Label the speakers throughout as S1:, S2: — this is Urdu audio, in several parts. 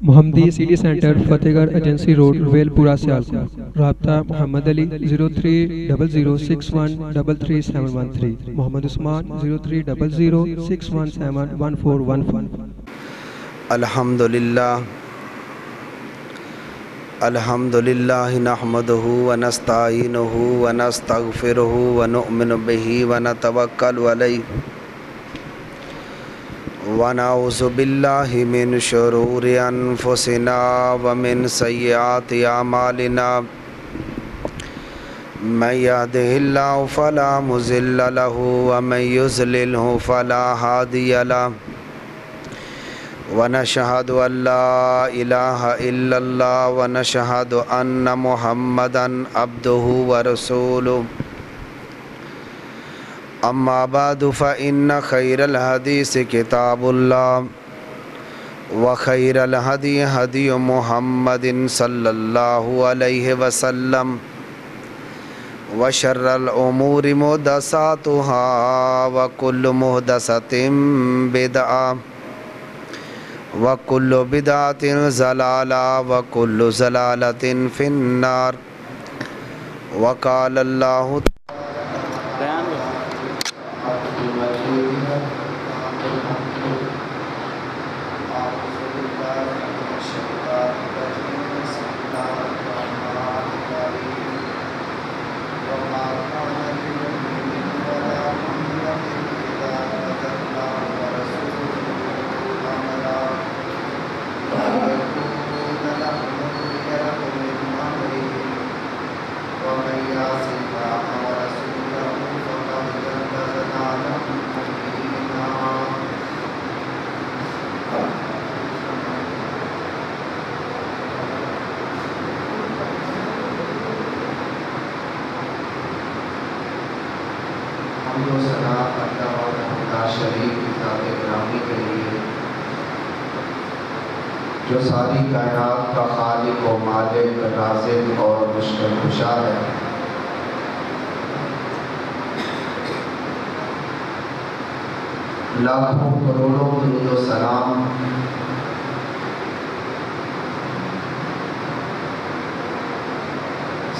S1: محمدی سٹی سینٹر فتح گڑھ ایجنسی روڈ ویل پورہ سیالکوٹ۔ رابطہ محمد علی 030061337113، محمد عثمان 030061711415۔
S2: الحمدللہ نحمدہ ونستعینہ ونستغفرہ ونؤمن بہ ونتوکل علیہ ونعوذ باللہ من شرور انفسنا ومن سیئات اعمالنا من یہدہ اللہ فلا مضل لہ ومن یضللہ فلا ہادی لہ ونشہد ان لا الہ الا اللہ ونشہد ان محمدا عبدہ ورسولہ اما بعد فإن خیر الحدیث کتاب اللہ وخیر الہدی ہدی محمد صلی اللہ علیہ وسلم وشر الامور محدثاتها وکل محدثۃ بدعہ وَكُلُّ بِدْعَةٍ ضَلَالَةٍ وَكُلُّ ضَلَالَةٍ فِي النَّارِ وَقَالَ اللَّهُ
S3: جو ساری کائنات کا خالق و مالک رازق اور مشکل کشا ہے، لاکھوں کروڑوں درود و سلام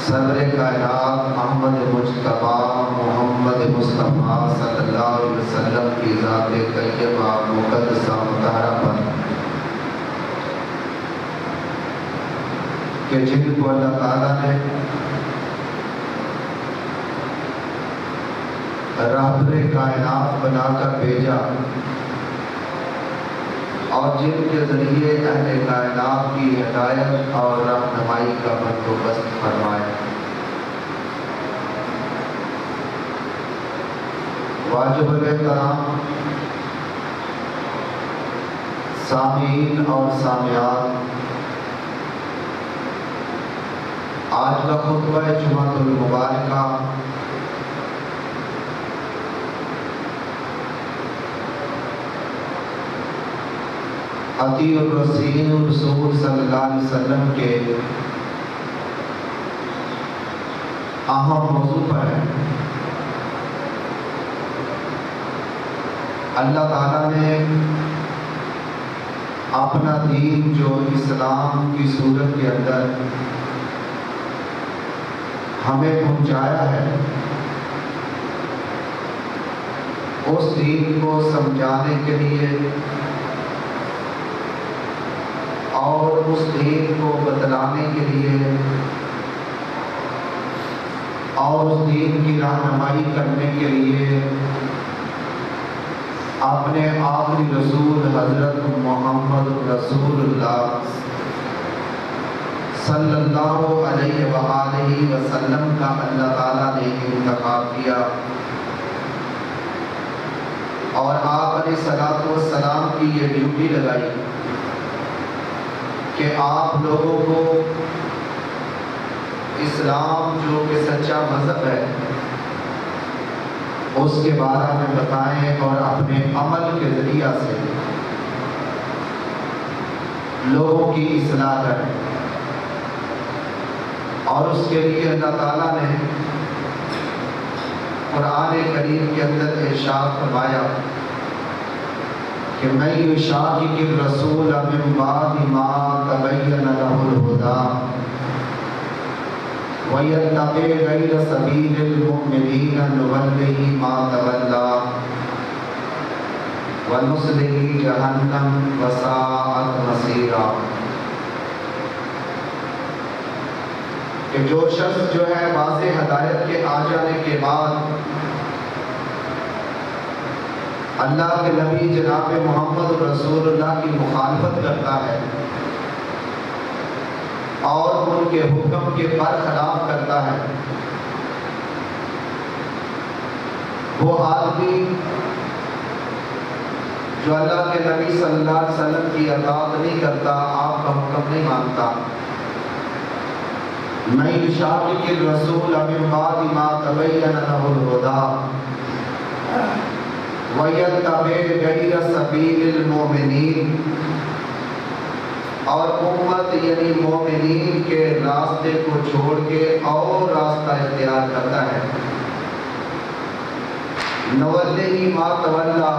S3: صدر کائنات احمد مجتبیٰ محمد مصطفیٰ صلی اللہ علیہ وسلم کی ذات طیبہ مقدسہ مطہرہ پر کہ جن کو اللہ تعالیٰ نے رہبر کائنات بنا کر بھیجا اور جن کے ذریعے اہل کائنات کی ہدایت اور رہنمائی کا بندوبست فرمایا۔ واجب الاحترام سامعین اور سامعات، آج کا خطبہ جمعۃ المبارکہ اطیع الرسول صلی اللہ علیہ وسلم کے اہم موضوع پر ہے۔ اللہ تعالیٰ نے اپنا دین جو اسلام کی صورت کے اندر ہمیں پہنچایا ہے، اس دین کو سمجھانے کے لیے اور اس دین کو بتلانے کے لیے اور اس دین کی رہنمائی کرنے کے لیے اپنے آخری رسول حضرت محمد رسول اللہ صلی اللہ علیہ وآلہ وسلم کا اللہ تعالیٰ نے انتخاب کیا، اور آپ علیہ السلام کی یہ ڈیوٹی لگائی کہ آپ لوگوں کو اسلام جو کہ سچا مذہب ہے اس کے بارے میں بتائیں اور اپنے عمل کے ذریعہ سے لوگوں کی اصلاح کریں۔ اور اس کے لیے اللہ تعالیٰ نے قرآن کریم کے اندر ارشاد فرمایا کہ من یشاقق الرسول من بعد ما تبین له الهدى ویتبع غیر سبیل المؤمنین نولہ ما تولى ونصلہ جہنم وساءت مصیرا. کہ جو شخص جو ہے واضح ہدایت کے آ جانے کے بعد اللہ کے نبی جناب محمد رسول اللہ کی مخالفت کرتا ہے اور ان کے حکم کے برخلاف کرتا ہے، وہ آدمی جو اللہ کے نبی صلی اللہ علیہ وسلم کی اطاعت نہیں کرتا، آپ کا حکم نہیں مانتا. من یشاقق الرسول من بعد ما تبین له الهدى ویتبع غیر سبیل المؤمنین، اور امت یعنی مومنین کے راستے کو چھوڑ کے اور راستہ اختیار کرتا ہے. نولہ ما تولی،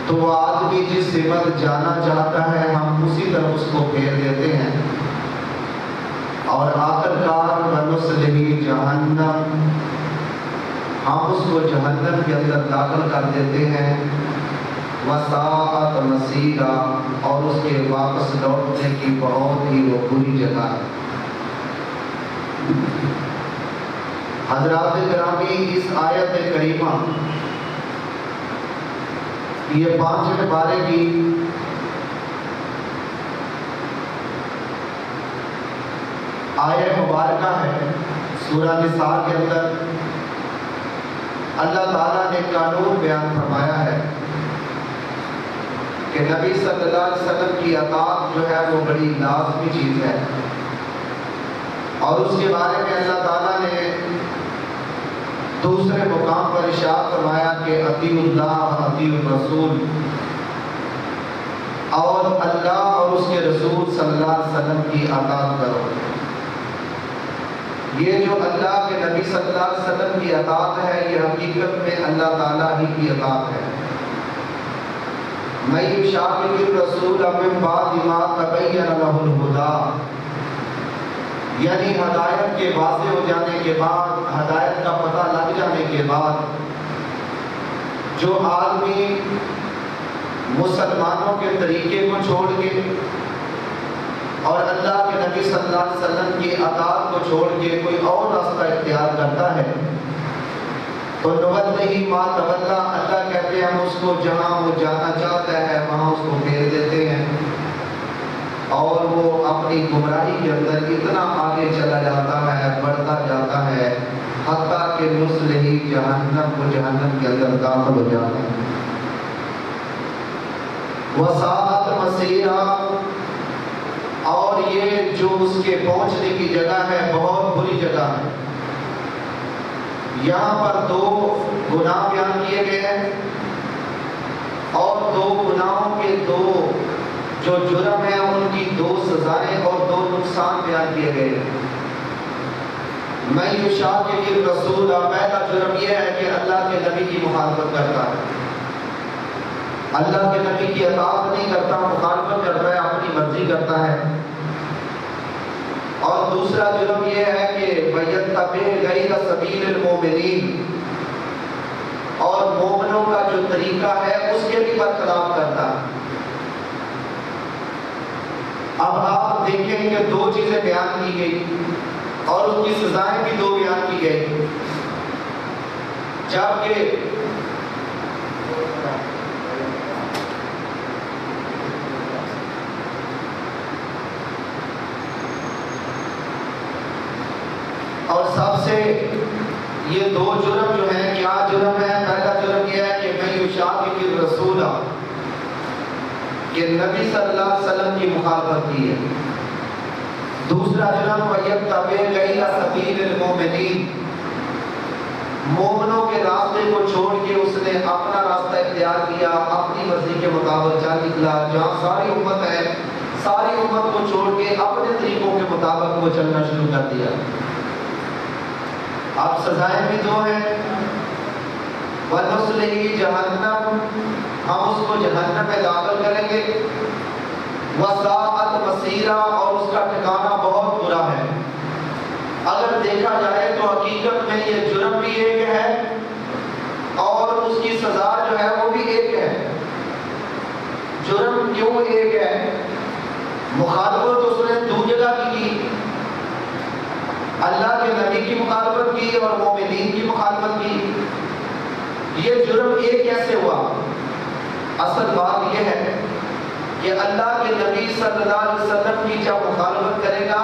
S3: تو وہ آدمی جس سمت جانا چاہتا ہے ہم اسی طرف اس کو پھیر دیتے ہیں، اور آخرکار ونصلہ جہنم، ہم اس کو جہنم کے اندر داخل کر دیتے ہیں. وساءت مصیرا، اور اس کے واپس لوٹنے کی بہت ہی وہ بری جگہ ہے. حضرات گرامی، اس آیت کریمہ یہ 5ویں پارے کی آیت مبارکہ ہے. سورہ نساء کے اندر اللہ تعالیٰ نے قانون بیان فرمایا ہے کہ نبی صلی اللہ علیہ وسلم کی اطاعت جو ہے وہ بڑی لازمی چیز ہے، اور اس کے بارے میں اللہ تعالیٰ نے دوسرے مقام پر ارشاد فرمایا کہ اطیعوا اللہ اطیعوا الرسول، اور اللہ اور اس کے رسول صلی اللہ علیہ وسلم کی اطاعت کرو. یہ جو اللہ کے نبی صلی اللہ علیہ وسلم کی اطاعت ہے یہ حقیقت میں اللہ تعالیٰ ہی کی اطاعت ہے. من یشاقق الرسول من بعد ما تبین له الهدى، یعنی ہدایت کے واضح ہو جانے کے بعد، ہدایت کا پتہ لگ جانے کے بعد جو آدمی مسلمانوں کے طریقے کو چھوڑ کے اور اللہ کے نبی صلی اللہ علیہ وسلم کی اطاعت کو چھوڑ کے کوئی اور راستہ اختیار کرتا ہے تو نولہ ما تولی، اللہ کہتے ہیں ہم اس کو جہاں وہ جانا چاہتا ہے وہاں اس کو پھیر دیتے ہیں، اور وہ اپنی گمراہی کے اندر اتنا آگے چلا جاتا ہے، بڑھتا جاتا ہے، حتیٰ کہ نصلہ جہنم، کو جہنم کے اندر داخل ہو جاتا ہے. وساءت مصیرا، اور یہ جو اس کے پہنچنے کی جگہ ہے بہت بری جگہ ہے. یہاں پر 2 گناہ بیان کیے گئے ہیں، اور 2 گناہوں کے 2 جو جرم ہیں ان کی 2 سزائیں اور 2 نقصان بیان کیے گئے ہیں. من یشاقق الرسول، پہلا جرم یہ ہے کہ اللہ کے نبی کی مخالفت کرتا ہے، اللہ کے نبی کی اطاعت نہیں کرتا، مخالفت کرتا ہے، اپنی مرضی کرتا ہے. اور دوسرا جرم یہ ہے کہ وَيَتَّبِعْ غَيْرَ سَبِيلِ الْمُؤْمِنِينَ، اور مومنوں کا جو طریقہ ہے اس کے بھی برخلاف کرتا ہے. اب آپ دیکھیں کہ 2 چیزیں بیان کی گئی اور اس کی سزائیں بھی 2 بیان کی گئی، جبکہ اور سب سے یہ 2 جرم جو ہیں، کیا جرم ہے؟ پہلا جرم یہ ہے کہ من یشاقق الرسول، کہ نبی صلی اللہ علیہ وسلم کی مخالفت کی ہے. دوسرا جرم وَيَتَّبِعْ غَيْرَ سَبِيلِ الْمُؤْمِنِينَ، مومنوں کے راستے کو چھوڑ کے اس نے اپنا راستہ اختیار کیا، اپنی مرضی کے مطابق چل نکلا. جہاں ساری امت ہے، ساری امت کو چھوڑ کے اپنے طریقوں کے مطابق وہ چلنا شروع کر دیا. اب سزائیں بھی 2 ہیں. وَنُصْلِهِ جَهَنَّمَ، ہم اس کو جہنم میں داخل کریں گے۔ وَسَاءَتْ مَصِيرًا، اور اس کا ٹھکانہ بہت برا ہے۔ اگر دیکھا جائے تو حقیقت میں یہ جرم بھی ایک ہے اور اس کی سزا جو ہے وہ بھی ایک ہے۔ جرم کیوں ایک ہے؟ مخالفت اس نے دو جگہ کی، اللہ کے نبی کی مخالفت کی اور مومنین کی مخالفت کی۔ یہ جرم ایک کیسے ہوا؟ اصل بات یہ ہے کہ اللہ کے نبی صلی اللہ علیہ وسلم کی جب مخالفت کرے گا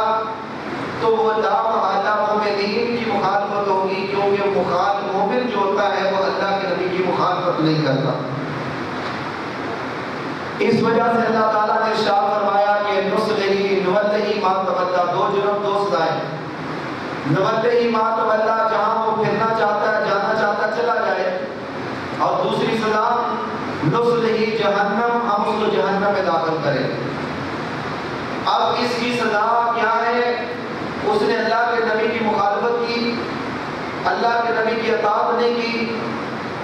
S3: تو وہ لامحالہ مومنین کی مخالفت ہوگی، کیونکہ مومن جو ہوتا ہے وہ اللہ کے نبی کی مخالفت نہیں کرتا۔ اس وجہ سے اللہ تعالیٰ نے ارشاد فرمایا کہ نصلہ نولہ ما تولی، دو جرم دو سزائیں۔ نولہ ما تولی، جہاں وہ پھرنا چاہتا ہے، جانا چاہتا ہے، چلا جائے، اور دوسری سزا نصلہ جہنم، ہم اس کو جہنم میں داخل کریں۔ اب اس کی سزا کیا ہے؟ اس نے اللہ کے نبی کی مخالفت کی، اللہ کے نبی کی اطاعت نہیں کی،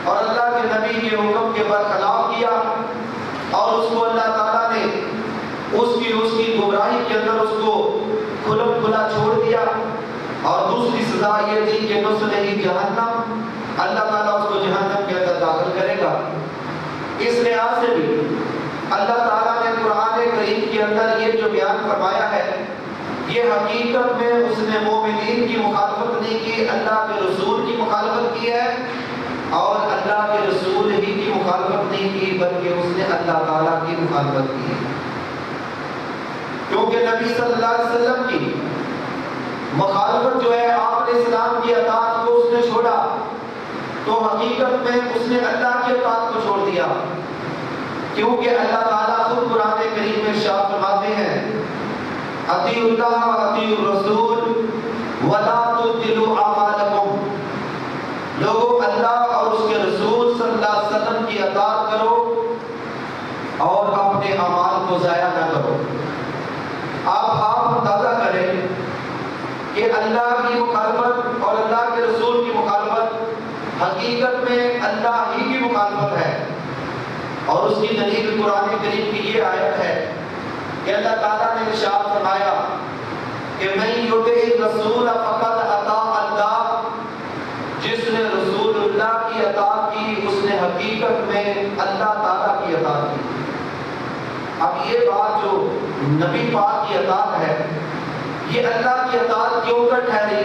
S3: اور اللہ کے نبی کے حکم کے برخلاف کیا، اور اس کو اللہ تعالیٰ نے اس کی گمراہی کے اندر اس کو کھلم کھلا چھوڑ دیا۔ اور دوسری سزا یہ تھی کہ نصلہ جہنم، اللہ تعالیٰ اس کو جہنم کے اندر داخل کرے گا۔ اس لحاظ سے بھی اللہ تعالیٰ نے قرآن کریم کے اندر یہ جو بیان فرمایا ہے، یہ حقیقت میں اس نے مومنین کی مخالفت نہیں کی، اللہ کے رسول کی مخالفت کی ہے، اور اللہ کے رسول ہی کی مخالفت نہیں کی بلکہ اس نے اللہ تعالیٰ کی مخالفت کی، کیونکہ نبی صلی اللہ علیہ وسلم کی مخالفت جو ہے، آپ علیہ السلام کی اطاعت کو اس نے چھوڑا تو حقیقت میں اس نے اللہ کی اطاعت کو چھوڑ دیا، کیونکہ اللہ تعالیٰ خود قرآن کریم میں ارشاد فرماتے ہیں اطیعوا اللہ و اطیعوا الرسول ولا تبطلوا اعمالکم، لوگوں اللہ اور اس کے رسول صلی اللہ علیہ وسلم کی اطاعت کرو اور اپنے اعمال کو ضائع نہ کرو۔ آپ اندازہ کریں کہ اللہ کی مخالفت اور اللہ کے رسول کی مخالفت حقیقت میں اللہ ہی کی مخالفت ہے، اور اس کی دلیل قرآن کریم کی یہ آیت ہے کہ اللہ تعالیٰ نے ارشاد فرمایا کہ من یطع الرسول فقد اطاع اللہ، جس نے رسول اللہ کی اطاعت کی اس نے حقیقت میں اللہ تعالیٰ کی اطاعت کی۔ اب یہ بات جو نبی پاک کی اطاعت ہے، یہ اللہ کی اطاعت کیوں کر ٹھہری؟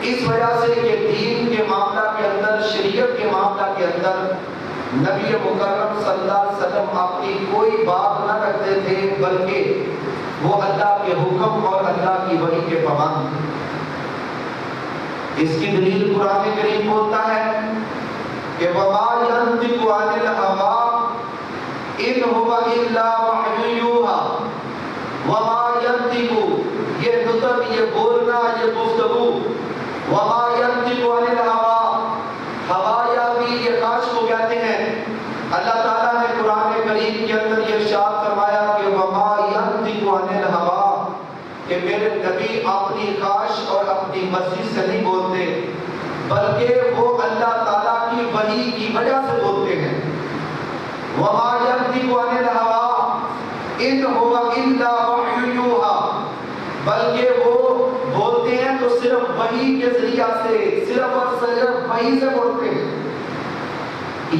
S3: اس وجہ سے کہ دین کے معاملہ کے اندر، شریعت کے معاملہ کے اندر نبی مکرم صلی اللہ علیہ وسلم اپنی کوئی بات نہ رکھتے تھے، بلکہ وہ اللہ کے حکم اور اللہ کی وحی کے پابند۔ اس کی دلیل قرآن کریم بولتا ہے کہ وَمَا يَنطِقُ عَنِ الْهَوَىٰ إِنْ هُوَ إِلَّا وَحْيٌ يُوحَىٰ، وَمَا يَنطِقُ، یہ نطق، یہ بولنا، یہ گفتگو، وَمَا يَنطِقُ عَنِ الْهَوَىٰ، ہوا بھی یہ خواہش کو کہتے ہیں۔ اللہ تعالیٰ نے قرآن کریم کے اندر یہ ارشاد فرمایا کہ وَمَا يَنطِقُ عَنِ الْهَوَىٰ، کہ میرے نبی اپنی خواہش اور اپنی مرضی سے نہیں بولتے، بلکہ وہ اللہ تعالیٰ کی وحی کی وجہ سے بولتے ہیں۔ وَمَا يَنطِقُ عَنِ الْهَوَىٰ إِنْ هُوَ إِلَّا وَحْيٌ يُوحَىٰ، بلکہ وہ بولتے ہیں تو صرف وحی کے ذریعہ سے، صرف اور صرف وحی سے بولتے ہیں۔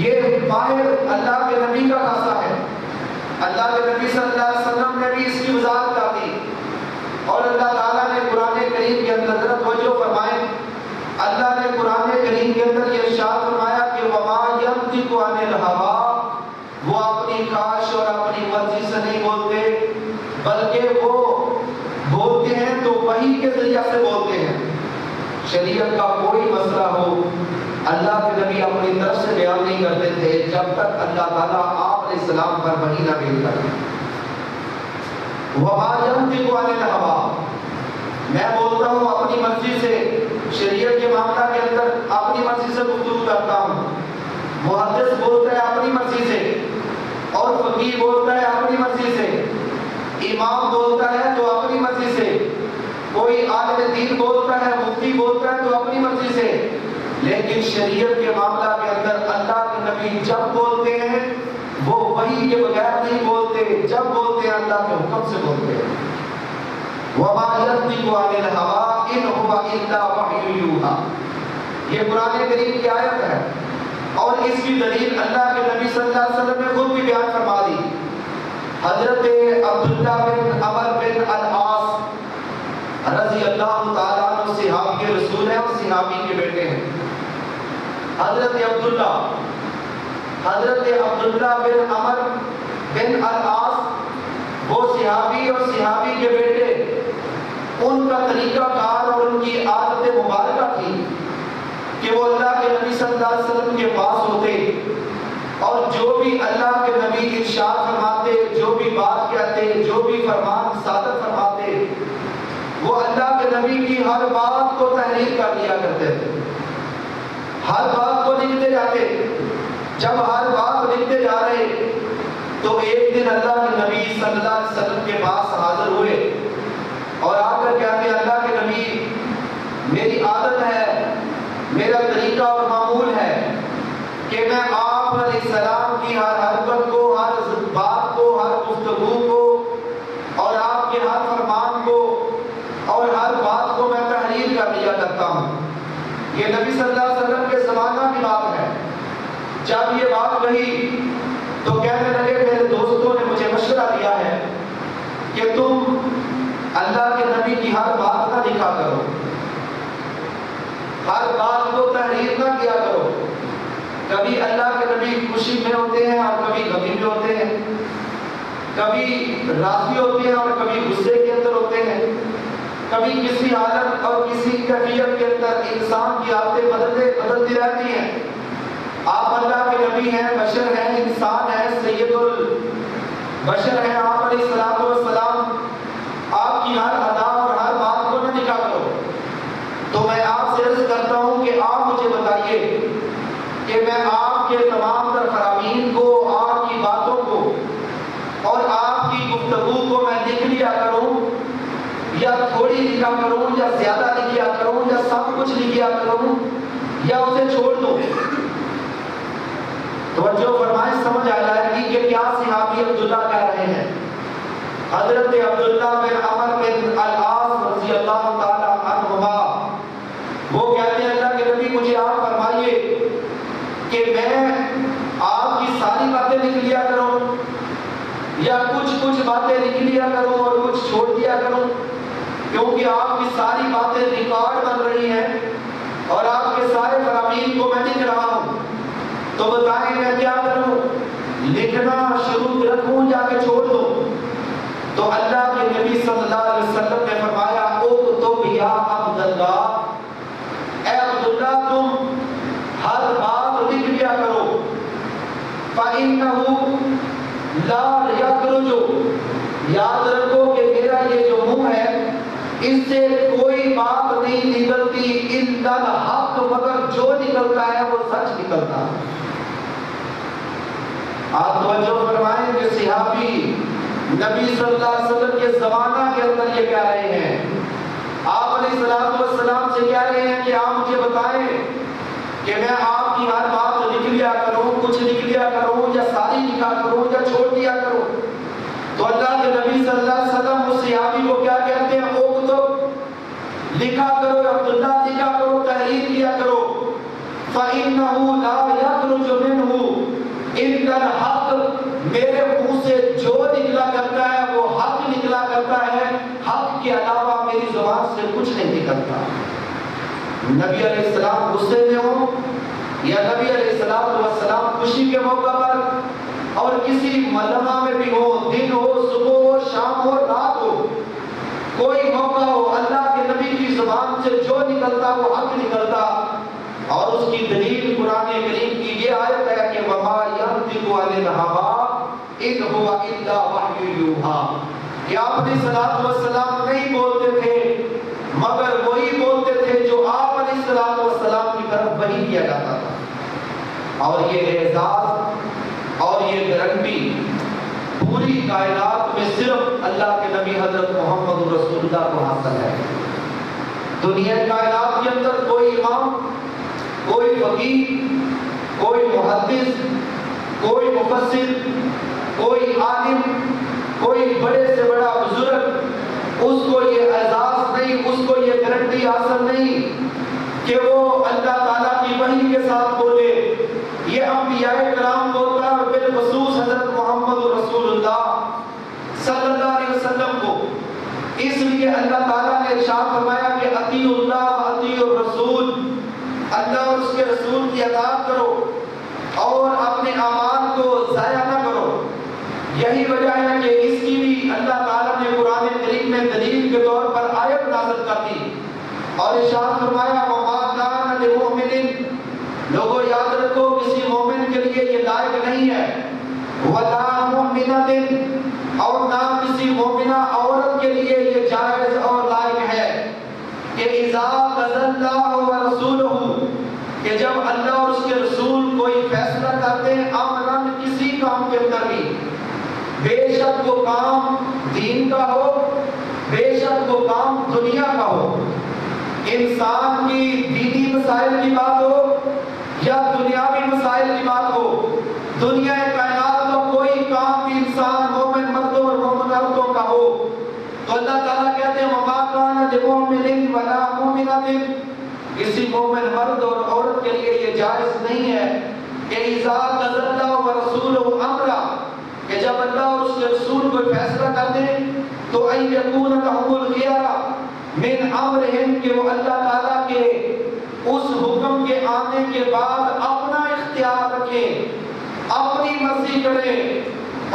S3: یہ باہر اللہ کے نبی کا خاصہ ہے۔ اللہ کے نبی صلی اللہ علیہ وسلم نے بھی اس کی وضاحت کر دی، اور اللہ تعالیٰ نے قرآن کریم کے اندر ذرا توجہ فرمائیں، اللہ نے قرآن کریم کے اندر یہ ارشاد فرمایا کہ وَمَا يَنطِقُ عَنِ الْهَوَىٰ، وہ اپنی خواہش اور اپنی مرضی سے نہیں بولتے، بلکہ وہ بولتے ہیں تو وحی کے ذریعہ سے بولتے ہیں۔ شریعت کا کوئی مسئلہ ہو اللہ کے نبی اپنی طرف سے بیان نہیں کرتے تھے جب تک اللہ تعالیٰ آپ علیہ السلام پر وحی نہ بھیجتا ہے۔ وَمَا يَنطِقُ عَنِ الْهَوَىٰ، میں بولتا ہوں اپنی مرضی سے، شریعت کے معاملہ کے اندر اپنی مرضی سے گفتگو کرتا ہوں، محدث بولتا ہے اپنی مرضی سے، اور فقیہ بولتا ہے اپنی مرضی سے، امام بولتا ہے تو اپنی مرضی سے، کوئی عالم دین بولتا ہے، مفتی بولتا ہے تو اپنی مرضی سے، لیکن شریعت کے معاملہ کے اندر اللہ کے نبی جب بولتے ہیں سے بولتے ہیں۔ وَمَا يَنطِقُ عَنِ الْهَوَىٰ إِنْ هُوَ إِلَّا وَحْيٌ يُوحَىٰ۔ یہ قرآن کریم کی آیت ہے، اور اس کی دلیل اللہ کے نبی صلی اللہ علیہ وسلم نے خود بھی بیان فرما دی۔ حضرت عبداللہ بن عمر بن العاص رضی اللہ تعالیٰ عنہ صحابی کے رسول ہیں اور صحابی کے بیٹے ہیں۔ حضرت عبداللہ بن عمر بن العاص وہ صحابی اور صحابی کے بیٹے، ان کا طریقہ کار اور ان کی عادت مبارکہ تھی کہ وہ اللہ کے نبی صلی اللہ علیہ وسلم کے پاس ہوتے اور جو بھی اللہ کے نبی ارشاد فرماتے، جو بھی بات کہتے، جو بھی فرمان صادر فرماتے، وہ اللہ کے نبی کی ہر بات کو تحریر کر دیا کرتے تھے، ہر بات کو لکھتے جاتے۔ جب ہر بات لکھتے جا رہے تو ایک دن اللہ کے نبی صلی اللہ علیہ وسلم کے پاس حاضر ہوئے اور آ کر کہتے ہیں اللہ کے نبی، میری عادت ہے، میرا طریقہ اور معمول ہے کہ میں آپ علیہ السلام کی ہر حرکت کو، ہر بات کو، ہر گفتگو کو اور آپ کے ہر فرمان کو اور ہر بات کو میں تحریر کر لیا کرتا ہوں۔ یہ نبی صلی اللہ علیہ وسلم کے زمانہ کی بات ہے۔ جب یہ بات کہی تو کہنے لگے میرے دوستوں نے مجھے مشورہ دیا ہے کہ تم اللہ کے نبی کی ہر بات نہ لکھا کرو، ہر بات کو تحریر نہ کیا کرو۔ کبھی اللہ کے نبی خوشی میں ہوتے ہیں اور کبھی غمی میں ہوتے ہیں، کبھی راضی ہوتے ہیں اور کبھی غصے کے اندر ہوتے ہیں، کبھی کسی حالت اور کسی کیفیت کے اندر انسان کی عادتیں بدلتی رہتی ہیں۔ آپ اللہ کے نبی ہیں، بشر ہیں، انسان ہیں، سید البشر ہیں آپ علیہ الصلوۃ والسلام، آپ کی ہر ادا اور ہر بات کو نہ لکھا کرو۔ تو میں آپ سے عرض کرتا ہوں کہ آپ مجھے بتائیے کہ میں آپ کے تمام تر فرامین کو، آپ کی باتوں کو اور آپ کی گفتگو کو میں لکھ لیا کروں یا تھوڑی لکھا کروں یا زیادہ لکھیا کروں یا سب کچھ لکھیا کروں یا اسے چھوڑ دوں؟ توجہ فرمائیں، سمجھ آ جائے گی کہ کیا صحابی عبداللہ کہہ رہے ہیں۔ حضرت عبداللہ بن عمر بن العاص رضی اللہ تعالیٰ عنہما وہ کہتے ہیں اللہ کے نبی مجھے آپ فرمائیے کہ میں آپ کی ساری باتیں لکھ لیا کروں یا کچھ باتیں لکھ لیا کروں اور کچھ چھوڑ دیا کروں، کیونکہ آپ کی ساری باتیں ریکارڈ بن رہی ہیں اور آپ کے سارے فرامین کو میں لکھ رہا ہوں۔ تو بتائیں میں کیا کروں، لکھنا شروع رکھوں یا کہ چھوڑ دوں؟ تو اللہ کے نبی صلی اللہ علیہ وسلم نے فرمایا اکتب یا عبداللہ، اے عبداللہ تم ہر بات لکھ لیا کرو، فَإِنَّهُ لَا يَخْرُجُ، یاد رکھو کہ میرا یہ جو منہ ہے اس سے کوئی بات نہیں نکلتی الا الحق، مگر جو نکلتا ہے وہ سچ نکلتا ہے۔ آپ توجہ فرمائیں کہ صحابی نبی صلی اللہ علیہ وسلم کے زمانہ کے اندر یہ کہہ رہے ہیں، آپ علیہ الصلوۃ والسلام سے کہہ رہے ہیں کہ آپ مجھے بتائیں کہ میں آپ کی ہر بات لکھ لیا کروں، کچھ لکھ لیا کروں یا ساری لکھا کروں یا چھوڑ دیا کروں؟ تو اللہ کے نبی صلی اللہ علیہ وسلم اس صحابی کو کیا کہتے ہیں، اکتب، لکھا کرو، عبداللہ لکھا کرو، تحریر کیا کرو، فَإِنَّهُ لَا يَخْرُجُ مِنْهُ إِلَّا الْحَقُّ، میرے منہ سے جو نکلا کرتا ہے وہ حق نکلا کرتا ہے، حق کے علاوہ میری زبان سے کچھ نہیں نکلتا۔ نبی علیہ السلام غصے میں ہو یا نبی علیہ السلام خوشی کے موقع پر اور کسی ملمہ میں بھی ہو، دن ہو، صبح ہو، شام ہو، رات ہو، کوئی موقع ہو، اللہ کے نبی کی زبان سے جو نکلتا وہ حق نکلتا۔ اور اس کی دلیل قرآن کریم کی یہ آیت ہے کہ وَمَا يَنطِقُ عَنِ الْهَوَىٰ إِنْ هُوَ إِلَّا وَحْيٌ يُوحَىٰ، کہ آپ علیہ الصلوۃ والسلام نہیں بولتے تھے مگر وہی بولتے تھے جو آپ علیہ الصلوۃ والسلام کی طرف وحی کیا جاتا تھا۔ اور یہ اعزاز اور یہ گارنٹی پوری کائنات میں صرف اللہ کے نبی حضرت محمد رسول اللہ کو حاصل ہے۔ دنیا کائنات کے اندر کوئی امام، کوئی فقیہ، کوئی محدث، کوئی مفسر، کوئی عالم، کوئی بڑے سے بڑا بزرگ اس کو یہ اعزاز نہیں، اس کو یہ گارنٹی حاصل نہیں کہ وہ اللہ تعالیٰ کی وحی کے ساتھ بولے. یہ انبیاء کرام کو ہوتا ہے، اور بالخصوص حضرت محمد رسول اللہ صلی اللہ علیہ وسلم کو. اس لیے اللہ تعالیٰ نے ارشاد فرمایا کہ اطیعوا اللہ و اطیعوا الرسول، اللہ اور اس کے رسول کی اطاعت کرو اور اپنے اعمال کو ضائع نہ کرو. یہی وجہ ہے کہ اس کی بھی اللہ تعالیٰ نے قرآن کریم میں دلیل کے طور پر آیت نازل کر دی اور ارشاد فرمایا وَمَا كَانَ لِمُؤْمِنٍ، لوگوں یاد رکھو کسی مومن کے لیے یہ لائق نہیں ہے، وَلَا مُؤْمِنَةٍ، اور نہ کسی مومنہ عورت کے لیے یہ جائز اور لائق ہے کہ اِذَا قَضَى اللَّهُ وَرَسُولُهُ، کہ جب اللہ اور اس کے رسول کوئی فیصلہ کرتے ہیں امراً کسی کام کے اندر بھی، بے شک وہ کام دین کا ہو، بے شک وہ کام دنیا کا ہو، انسان کی دینی مسائل کی بات ہو یا دنیاوی مسائل کی بات ہو، دنیا کائنات کا کوئی کام بھی انسان مومن مردوں اور مومن عورتوں کا ہو تو اللہ تعالیٰ کہتے ہیں وَمَا كَانَ لِمُؤْمِنٍ وَلَا مُؤْمِنَةٍ، کسی مومن مرد اور عورت کے لیے یہ جائز نہیں ہے کہ اِذَا قَضَى اللَّهُ وَرَسُولُهُ أَمْرًا، کہ جب اللہ اور اس کے رسول کوئی فیصلہ کر دیں تو أَن يَكُونَ لَهُمُ الْخِيَرَةُ مِنْ أَمْرِهِمْ، کہ وہ اللہ تعالیٰ کے اس حکم کے آنے کے بعد اپنا اختیار رکھیں، اپنی مرضی کریں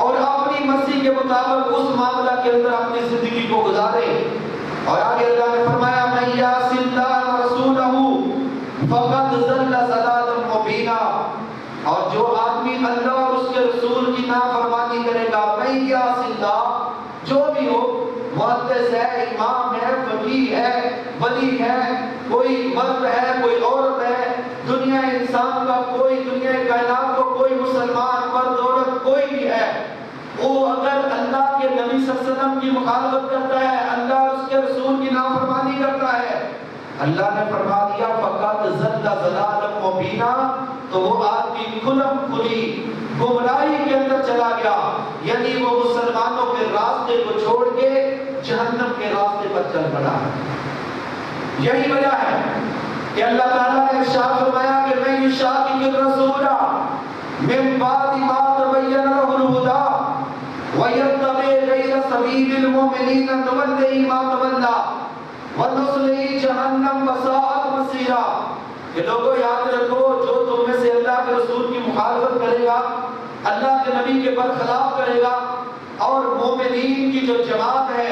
S3: اور اپنی مرضی کے مطابق اس معاملہ کے اندر اپنی زندگی کو گزاریں. اور آگے اللہ نے فرمایا مَن يَعْصِ اللَّهَ وَرَسُولَهُ فَقَدْ ضَلَّ ضَلَالًا مُبِينًا، اور جو آدمی اللہ اور اس کے رسول کی نافرمانی کرے گا، مَن يَعْصِ اللَّهَ، جو بھی ہو، محدث ہے، امام ہے، فقیہ ہے، ولی ہے، کوئی مرد ہے، کوئی عورت ہے، دنیا انسان کا کوئی، دنیا کائنات کو کوئی، مسلمان مرد عورت کوئی بھی ہے، وہ اگر اللہ کے نبی صلی اللہ علیہ وسلم کی مخالفت کرتا ہے، اللہ اور اس کے رسول کی نافرمانی کرتا ہے، اللہ نے فرما دیا فقط ضل ضلالا مبینا، تو وہ آدمی کھلم کھلی گمراہی کے اندر چلا گیا، یعنی وہ مسلمانوں کے راستے کو چھوڑ کے جہنم کے راستے پر چل پڑا. یہی وجہ ہے کہ اللہ تعالیٰ نے ارشاد فرمایا کہ مَن يُشَاقِقِ الرَّسُولَ مِن بَعْدِ مَا تَبَيَّنَ لَهُ الْهُدَىٰ وَيَتَّبِعْ غَيْرَ سَبِيلِ الْمُؤْمِنِينَ نُوَلِّهِ مَا تَوَلَّىٰ وَنُصْلِهِ جَهَنَّمَ وَسَاءَتْ مَصِيرًا. کہ لوگوں یاد رکھو جو تم میں سے اللہ کے رسول کی مخالفت کرے گا، اللہ کے نبی کے برخلاف کرے گا، اور مومنین کی جو جماعت ہے،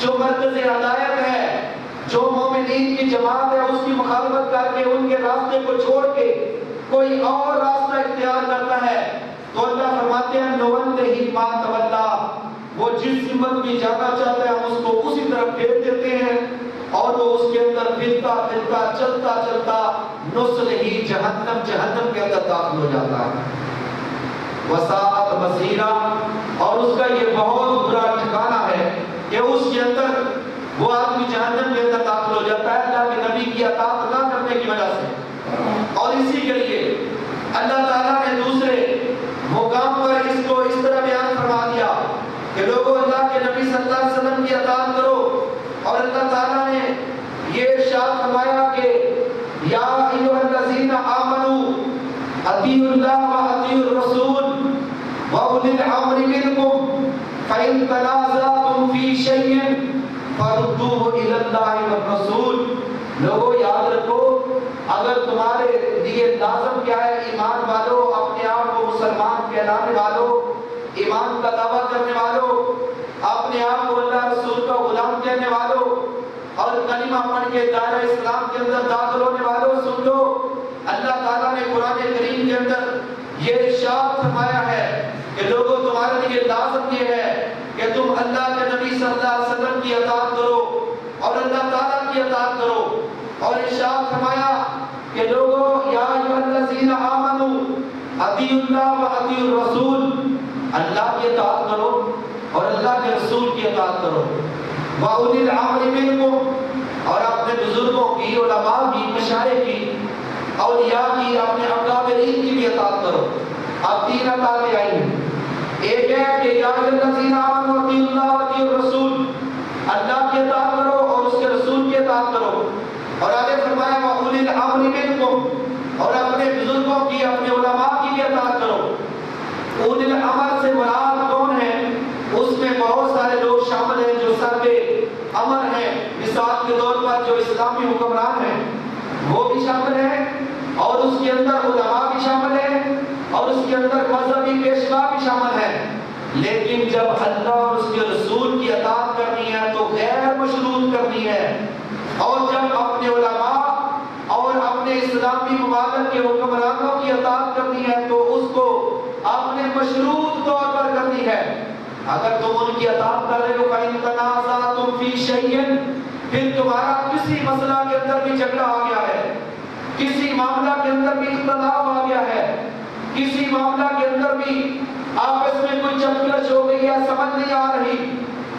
S3: جو مرکز ہدایت ہے، جو مومنین کی جماعت ہے، اس کی مخالفت کر کے ان کے راستے کو چھوڑ کے کوئی اور راستہ اختیار کرتا ہے تو اللہ فرماتے ہیں نُوَلِّهِ مَا تَوَلَّىٰ، وہ جس سمت بھی جانا چاہتا ہے ہم اس کو اسی طرف پھیر دیتے ہیں اور وہ اس کے اندر پھرتا پھرتا چلتا چلتا نُصْلِهِ جہنم، جہنم کے اندر داخل ہو جاتا ہے. وَسَاءَتْ مَصِيرًا، اور اس کا یہ بہت برا ٹھکانہ ہے کہ اس کے اندر وہ آدمی جہنم کے اندر داخل ہو جاتا ہے اللہ کے نبی کی اطاعت نہ کرنے کی وجہ سے. اور اسی کے لیے اللہ تعالیٰ نے دوسرے مقام پر اس کو اس طرح بیان فرما دیا کہ لوگوں اللہ کے نبی صلی اللہ علیہ وسلم کی اطاعت کرو، اور اللہ تعالیٰ نے یہ ارشاد فرمایا کہ یا ایھا الذین آمنوا اطیعوا اللہ واطیعوا الرسول واولی الامر منکم فإن تنازعتم فی شیء فردوہ الی اللہ والرسول. لوگوں یاد رکھو اگر تمہارے لیے لازم کیا ہے، ایمان والو، اپنے آپ کو مسلمان کہلانے والو، ایمان کا دعویٰ کرنے والو، اپنے آپ کو اللہ رسول کا غلام کہنے والو اور کلمہ پڑھ کے دائرہ اسلام کے اندر داخل ہونے والو، سن لو اللہ تعالیٰ نے قرآن کریم کے اندر یہ ارشاد فرمایا ہے کہ لوگوں تمہارے لیے لازم یہ ہے کہ تم اللہ کے نبی صلی اللہ علیہ وسلم کی اطاعت کرو اور اللہ تعالیٰ کی اطاعت کرو. اور ارشاد فرمایا کہ لوگوں یا ایھا الذین آمنوا اطیعوا اللہ واطیعوا الرسول، اللہ کی اطاعت کرو اور اللہ کے رسول کی اطاعت کرو. واولی الامر منکم، اور اپنے بزرگوں کی، علماء کی، مشائخ کی، اولیاء کی، اپنے اکابرین کی بھی اطاعت کرو. اب تین اطاعتیں آئی ہیں. ایک ہے کہ یا الذین آمنوا اطیعوا اللہ واطیعوا الرسول، اللہ کی اطاعت کرو اور اس کے رسول کی اطاعت کرو، اور آگے فرمایا وَأُولِي الْأَمْرِ مِنْکُمْ، اور اپنے بزرگوں کی، اپنے علماء کی بھی اطاعت کرو۔ اولی الامر سے مراد کون ہے؟ اس میں بہت سارے لوگ شامل ہیں جو صاحب امر ہیں، مثال کے طور پر جو اسلامی حکمران ہیں وہ بھی شامل ہیں، اور اس کے اندر علماء بھی شامل ہیں، اور اس کے اندر مذہبی پیشوا بھی شامل ہیں۔ لیکن جب اللہ اور اس کے رسول کی اطاعت کرنی ہے تو غیر مشروط کرنی ہے، اور جب اپنے علماء اور اپنے اسلامی ممالک کے حکمرانوں کی اطاعت کرنی ہے تو اس کو اپنے مشروط طور پر کرنی ہے۔ اگر تم ان کی اطاعت کر رہے ہو فَإِن تَنَازَعْتُمْ فِي شَيْءٍ، پھر تمہارا کسی مسئلہ کے اندر بھی جھگڑا آ گیا ہے، کسی معاملہ کے اندر بھی اختلاف آ گیا ہے، کسی معاملہ کے اندر بھی آپس میں کوئی چکچک ہو گئی ہے، سمجھ نہیں آ رہی،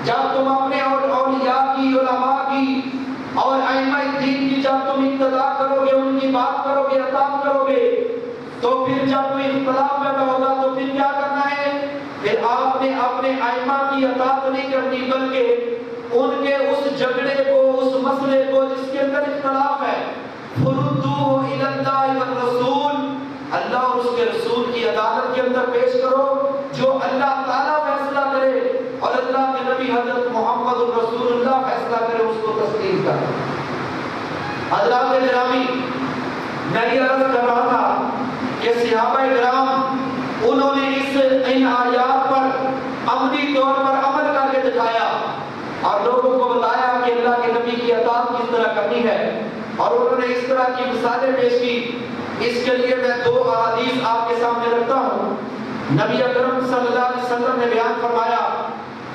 S3: جب تم اپنے اور اولیاء کی، علماء کی اور ائمہ دین کی جب تم اقتداء کرو گے، ان کی بات کرو گے، اطاعت کرو گے، تو پھر جب کوئی اختلاف پیدا ہوگا تو پھر کیا کرنا ہے؟ پھر آپ نے اپنے ائمہ کی اطاعت نہیں کرنی، بلکہ ان کے اس جھگڑے کو، اس مسئلے کو جس کے اندر اختلاف ہے، فردوہ الی اللہ والرسول، اللہ اور اس کے رسول کی عدالت کے اندر پیش کرو، جو اللہ تعالیٰ فیصلہ کرے اور اللہ کے نبی حضرت محمد رسول اللہ فیصلہ کرے، اس کو تسلیم کرے۔ حضرات گرامی، میں یہ عرض کر رہا تھا کہ صحابہ کرام انہوں نے ان آیات پر عملی طور پر عمل کر کے دکھایا اور لوگوں کو بتایا کہ اللہ کے نبی کی اطاعت کس طرح کرنی ہے، اور انہوں نے اس طرح کی مثالیں پیش کی۔ اس کے لیے میں دو احادیث آپ کے سامنے رکھتا ہوں۔ نبی اکرم صلی اللہ علیہ وسلم نے بیان فرمایا،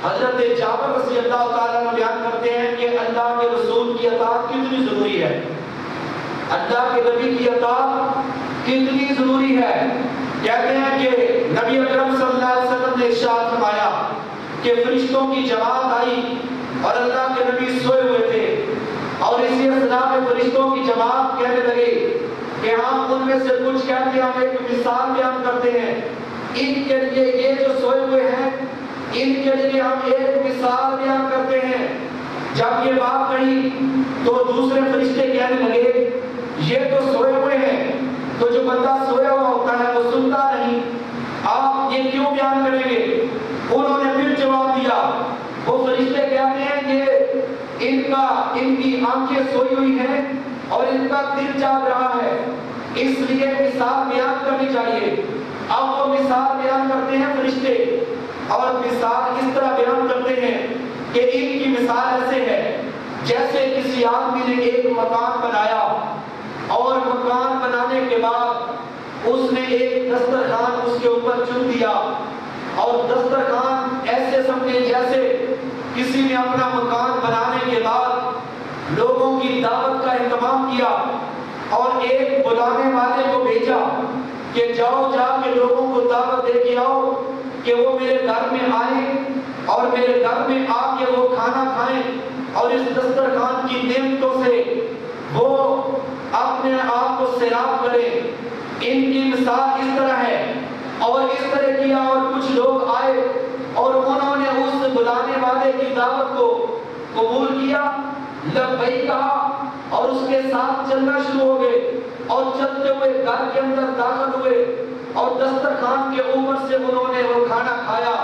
S3: حضرت جابر رضی اللہ تعالیٰ نے بیان کرتے ہیں کہ اللہ کے رسول کی اطاعت کتنی ضروری ہے، اللہ کے نبی کی اطاعت کتنی ضروری ہے۔ کہتے ہیں کہ نبی اکرم صلی اللہ علیہ وسلم نے ارشاد فرمایا کہ فرشتوں کی جماعت آئی اور اللہ کے نبی سوئے ہوئے تھے، اور اسی اثناء میں فرشتوں کی جماعت کہنے لگے کہ ہم ان میں سے کچھ کہتے ہیں، ہم ایک مثال بیان کرتے ہیں، ان کے لیے یہ جو سوئے ہوئے ہیں ان کے لیے ہم ایک مثال بیان کرتے ہیں۔ جب یہ بات کہی تو دوسرے فرشتے کہنے لگے یہ تو سوئے ہوئے ہیں، تو جو بندہ سویا ہوا ہوتا ہے وہ سنتا نہیں، آپ یہ کیوں بیان کریں گے؟ انہوں نے پھر جواب دیا، وہ فرشتے کہتے ہیں کہ ان کی آنکھیں سوئی ہوئی ہیں اور ان کا دل جاگ رہا ہے، اس لیے مثال بیان کرنی چاہیے۔ اب وہ مثال بیان کرتے ہیں فرشتے، اور مثال اس طرح بیان کرتے ہیں کہ ان کی مثال ایسے ہے جیسے کسی آدمی نے ایک مکان بنایا، اور مکان بنانے کے بعد اس نے ایک دسترخوان اس کے اوپر چن دیا، اور دسترخوان ایسے سمجھے جیسے کسی نے اپنا مکان بنانے کے بعد لوگوں کی دعوت کا اہتمام کیا، اور ایک بلانے والے کو بھیجا کہ جاؤ جا کے لوگوں کو دعوت دے کے آؤ کہ وہ میرے گھر میں آئیں اور میرے گھر میں آ کے وہ کھانا کھائیں اور اس دسترخوان کی نعمتوں سے وہ اپنے آپ کو سیراب کریں۔ ان کی مثال اس طرح ہے، اور اس طرح کیا، اور کچھ لوگ آئے اور انہوں نے اس بلانے والے کی دعوت کو قبول کیا، لبیک کہا، اور اس کے ساتھ چلنا شروع ہو گئے، اور چلتے ہوئے گھر کے اندر داخل ہوئے، اور دسترخوان کے اوپر سے انہوں نے وہ کھانا کھایا۔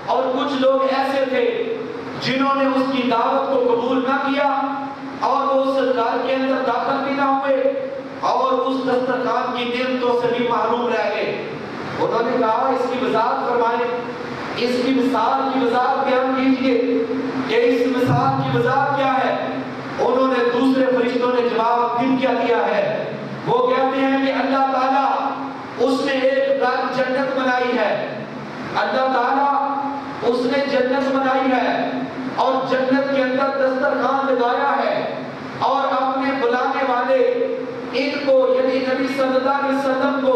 S3: اور کچھ لوگ ایسے تھے جنہوں نے اس کی دعوت کو قبول نہ کیا، اور وہ اس گھر کے اندر داخل بھی نہ ہوئے، اور اس دسترخوان کی نعمتوں سے بھی محروم رہ گئے۔ انہوں نے کہا اس کی وضاحت فرمائیں، اس کی مثال کی وضاحت بیان کیجئے کہ اس مثال کی وضاحت کیا ہے۔ انہوں نے دوسرے فرشتوں نے جواب پھر کیا دیا ہے، وہ کہتے ہیں کہ اللہ تعالیٰ اس نے ایک گھر جنت بنائی ہے، اللہ تعالیٰ اس نے جنت بنائی ہے، اور جنت کے اندر دسترخوان لگایا ہے، اور اپنے بلانے والے ان کو یعنی نبی صلی اللہ علیہ وسلم کو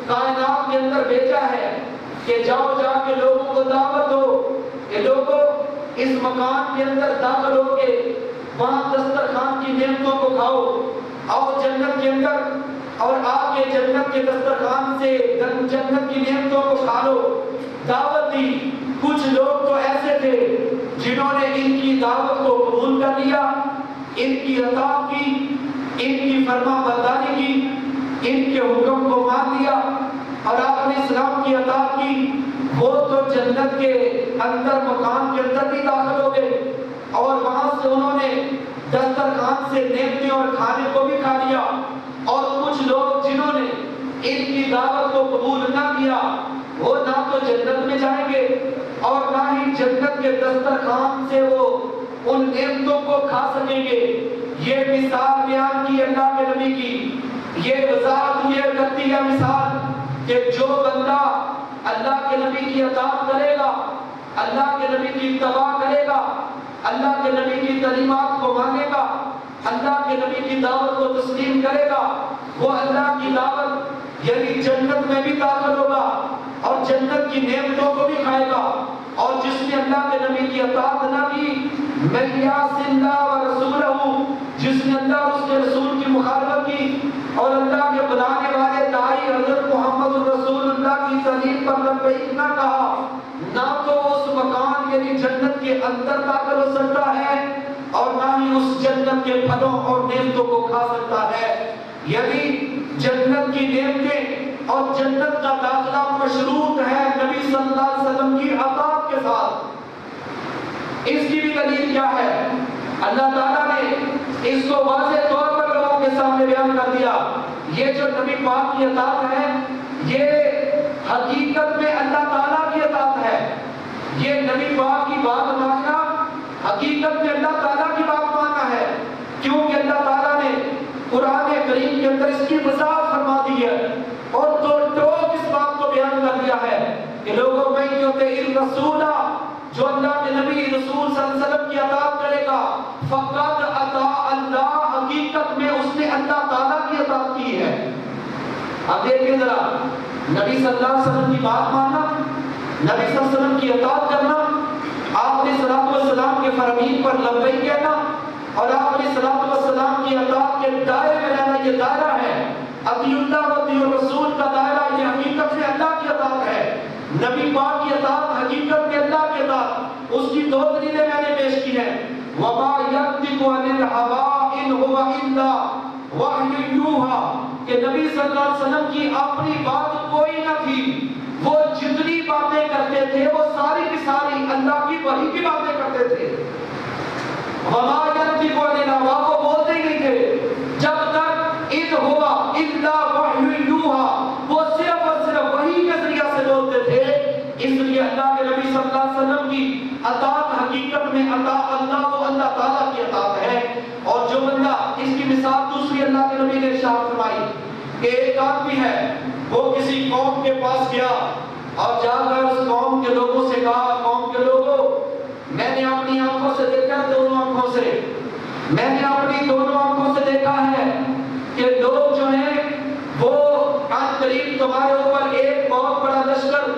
S3: کائنات کے اندر بھیجا ہے کہ جاؤ جا کے لوگوں کو دعوت دو کہ لوگوں اس مکان کے اندر داخل ہو کے وہاں دسترخوان کی نعمتوں کو کھاؤ، آؤ جنت کے اندر، اور آ کے جنت کے دسترخوان سے جنت کی نعمتوں کو کھا لو، دعوت دی۔ کچھ لوگ تو ایسے تھے جنہوں نے ان کی دعوت کو قبول کر لیا، ان کی اطاعت کی، ان کی فرما برداری کی، ان کے حکم کو مان لیا اور آپ نے اسلام کی اطاعت کی، وہ تو جنت کے اندر مقام کے اندر بھی داخل ہو گئے اور وہاں سے انہوں نے دسترخوان سے نعمتیں اور کھانے کو بھی کھا لیا۔ اور کچھ لوگ جنہوں نے ان کی دعوت کو قبول نہ کیا، وہ نہ تو جنت میں جائیں گے اور نہ ہی جنت کے دسترخوان سے وہ ان نعمتوں کو کھا سکیں گے۔ یہ مثال بیان کی اللہ کے نبی کی، یہ وضاحت یہ کرتی ہے مثال کہ جو بندہ اللہ کے نبی کی اطاعت کرے گا، اللہ کے نبی کی اتباع کرے گا، اللہ کے نبی کی تعلیمات کو مانے گا، اللہ کے نبی کی دعوت کو تسلیم کرے گا، وہ اللہ کی دعوت یعنی جنت میں بھی داخل ہوگا اور جنت کی نعمتوں کو بھی کھائے گا۔ اور جس نے اللہ کے نبی کی اطاعت نہ کی، من یعص اللہ ورسولہ، جس نے اللہ اور اس کے رسول کی مخالفت کی اور اللہ کے بلانے والے داعی حضرت محمد رسول اللہ کی تعلیم پر لبیک نہ کہا، نہ تو اس مکان یعنی جنت کے اندر داخل ہو سکتا ہے اور نہ ہی اس جنت کے پھلوں اور نعمتوں کو کھا سکتا ہے۔ یعنی جنت کی نعمتیں اور جنت کا داخلہ مشروط ہے نبی صلی اللہ علیہ وسلم کی اطاعت کے ساتھ۔ اس کی بھی دلیل کیا ہے؟ اللہ تعالیٰ نے اس کو واضح طور پر لوگوں کے سامنے بیان کر دیا۔ یہ جو نبی پاک کی اطاعت ہے، یہ حقیقت میں اللہ تعالیٰ کی اطاعت ہے۔ یہ نبی پاک کی بات ماننا حقیقت میں اللہ تعالیٰ کی بات ماننا ہے، کیونکہ اللہ تعالیٰ نے قرآن کریم کے اندر اس کی وضاحت فرما دی ہے اور تو ٹوک اس بات کو بیان کر دیا ہے کہ لوگوں میں الرسول، جو اللہ کے نبی رسول صلی اللہ علیہ وسلم کی اطاعت کرے گا، فقط اطاع اللہ، حقیقت میں اس نے اللہ تعالیٰ کی اطاعت کی ہے۔ اب دیکھیں ذرا، نبی صلی اللہ علیہ وسلم کی بات ماننا، نبی صلی اللہ علیہ وسلم کی اطاعت کرنا، آپ نے صلوات و سلام کے فرامین پر لبیک کہنا اور آپ نے صلوات و سلام کی اطاعت کے دائرے میں رہنا، یہ دائرہ ہے اطیع اللہ و اطیع الرسول کا دائرہ، یہ حقیقت میں اللہ کی اطاعت ہے۔ نبی پاک کی اطاعت حقیقت میں اللہ کی اطاعت، اس کی دو دلیلیں میں نے پیش کی ہیں۔ وَمَا يَنطِقُ عَنِ الْهَوَىٰ إِنْ هُوَ إِلَّا وَحْيٌ يُوحَىٰ، کہ نبی صلی اللہ علیہ وسلم کی اپنی بات کوئی نہ تھی، وہ جتنی باتیں کرتے تھے وہ ساری کی ساری اللہ کی وحی کی باتیں کرتے تھے۔ وَمَا يَنطِقُ عَنِ الْهَوَىٰ، وہ بولتے ہی نہیں تھے جب تک إِنْ هُوَ إِلَّا وَحْيٌ يُوحَىٰ، وہ صرف اور صرف وحی کے ذریعہ سے بولتے تھے۔ اس لیے اللہ کے نبی صلی اللہ علیہ وسلم کی اطاعت حقیقت میں اطاعت اللہ و اللہ تعالیٰ کی اطاعت ہے۔ اور جو بندہ، اس کی مثال دوسری اللہ کے نبی نے ارشاد فرمائی کہ ایک آدمی ہے، وہ کسی قوم کے پاس گیا اور جا کر اس قوم کے لوگوں سے کہا، قوم کے لوگوں، میں نے اپنی آنکھوں سے دیکھا، دونوں آنکھوں سے میں نے اپنی دونوں آنکھوں سے دیکھا ہے کہ لوگ جو ہیں وہ آن قریب تمہارے اوپر ایک بہت بڑا لشکر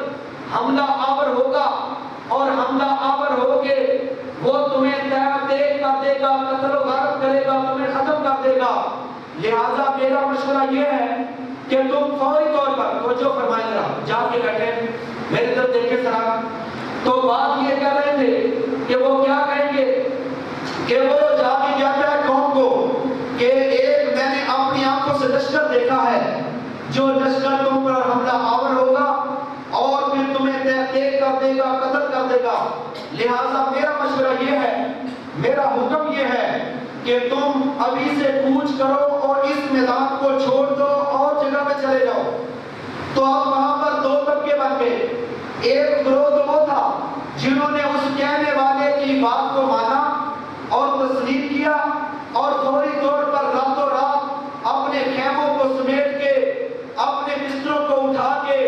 S3: حملہ آور ہوگا اور حملہ آور ہوگے، وہ تمہیں دیکھ کر دے گا، قتل و غارت کرے گا، تمہیں ختم کر دے گا۔ لہٰذا میرا مشورہ یہ ہے کہ تم فوری طور پر توجہ فرمائیں، ذرا جا کے بیٹھے میرے طرف دیکھے ذرا۔ تو بات یہ کہہ رہے تھے کہ وہ کیا کہیں گے کہ وہ جا کے کہتا ہے قوم کو کہ ایک میں نے اپنی آنکھوں سے لشکر دیکھا ہے، جو لشکر تم پر حملہ آور ہوگا اور پھر تمہیں دیکھ کر دے گا، قتل کر دے گا۔ لہٰذا میرا مشورہ یہ ہے، میرا حکم یہ ہے کہ تم ابھی سے کوچ کرو اور اس میدان کو چھوڑ دو اور جگہ پہ چلے جاؤ۔ تو اب وہاں پر دو طبقے بن گئے، ایک گروہ تو وہ تھا جنہوں نے اس کہنے والے کی بات کو مانا اور تسلیم کیا اور فوری طور پر راتوں رات اپنے خیموں کو سمیٹ کے، اپنے بستروں کو اٹھا کے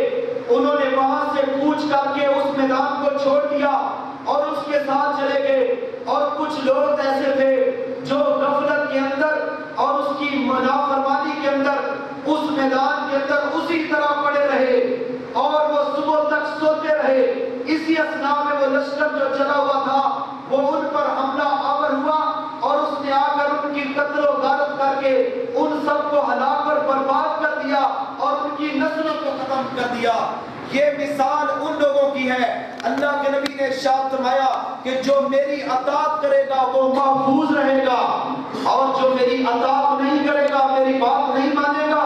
S3: انہوں نے وہاں سے کوچ کر کے اس میدان کو چھوڑ دیا اور اس کے ساتھ چلے گئے۔ اور کچھ لوگ ایسے تھے جو غفلت کے اندر اور اس کی نافرمانی کے اندر اس میدان کے اندر اسی طرح پڑے رہے اور وہ صبح تک سوتے رہے۔ اسی اثناء میں وہ لشکر جو چلا ہوا تھا وہ ان پر حملہ آور ہوا اور اس نے آ کر ان کی قتل و غارت کر کے ان سب کو ہلاک اور برباد کر ختم کر دیا. یہ مثال ان لوگوں کی ہے. اللہ کے نبی نے ارشاد فرمایا کہ جو میری اطاعت کرے گا وہ محفوظ رہے گا، اور جو میری اطاعت نہیں کرے گا، میری بات نہیں مانے گا،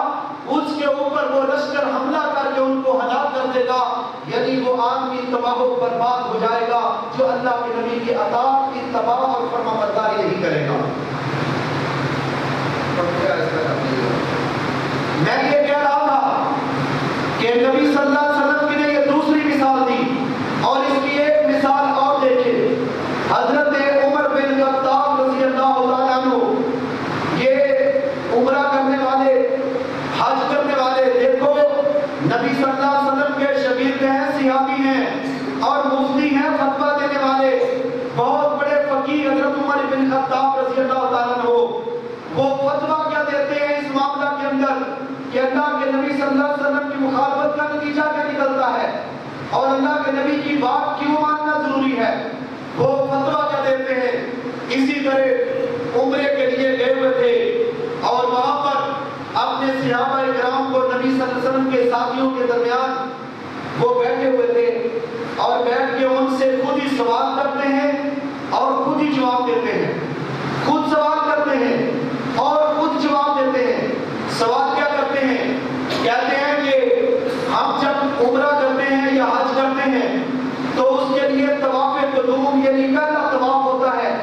S3: اس کے اوپر وہ لشکر حملہ کر کے ان کو ہلاک کر دے گا. یعنی وہ آدمی تباہ و برباد ہو جائے گا جو اللہ کے نبی کی اطاعت، اتباع اور فرمانبرداری نہیں کرے گا. میں یہ کہہ رہا تھا کہ نبی صلی اللہ علیہ وسلم کی نے یہ دوسری مثال دی، اور اس کی ایک مثال اور دیکھیں. حضرت عمر بن خطاب رضی اللہ تعالیٰ عنہ، یہ عمرہ کرنے والے، حج کرنے والے، دیکھو نبی صلی اللہ علیہ وسلم کے شاگرد ہیں، صحابی ہیں اور مفتی ہیں، فتویٰ دینے والے، بہت بڑے فقیہ حضرت عمر بن خطاب رضی اللہ تعالیٰ عنہ. وہ فتویٰ کیا دیتے ہیں اس معاملہ کے اندر کہ اللہ کے نبی صلی اللہ علیہ وسلم کی مخالفت کا نتیجہ کیا نکلتا ہے اور اللہ کے نبی کی بات کیوں ماننا ضروری ہے. وہ فتویٰ کیا دیتے ہیں. اسی طرح عمرے کے لیے گئے ہوئے تھے اور وہاں پر اپنے صحابہ کرام کو نبی صلی اللہ علیہ وسلم کے ساتھیوں کے درمیان وہ بیٹھے ہوئے تھے اور بیٹھ کے ان سے خود ہی سوال کرتے ہیں اور خود ہی جواب دیتے ہیں. خود سوال کرتے ہیں اور خود جواب دیتے ہیں. سوال کیا کرتے ہیں؟ کہتے ہیں کہ ہم جب عمرہ کرتے ہیں یا حج کرتے ہیں تو اس کے لیے طواف قدوم یعنی پہلا طواف ہوتا ہے.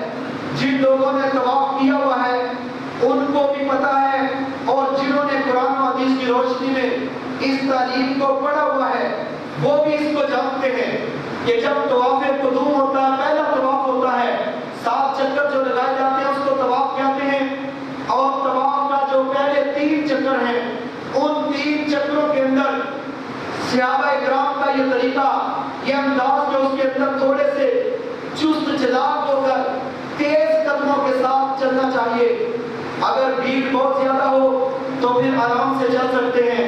S3: جن لوگوں نے طواف کیا ہوا ہے ان کو بھی پتا ہے، اور جنہوں نے قرآن و حدیث کی روشنی میں اس تعلیم کو پڑھا ہوا ہے وہ بھی اس کو جانتے ہیں کہ جب طواف قدوم ہوتا ہے، پہلا طواف ہوتا ہے، 7 چکر جو لگائے جاتے ہیں اس کو طواف کہتے ہیں. اور طواف کا جو پہلے 3 چکر ہیں، ان 3 چکروں کے اندر صحابہ کرام کا یہ طریقہ، یہ انداز جو اس کے اندر تھوڑے سے چست چلاک ہو کر تیز قدموں کے ساتھ چلنا چاہیے. اگر بھیڑ بہت زیادہ ہو تو پھر آرام سے چل سکتے ہیں.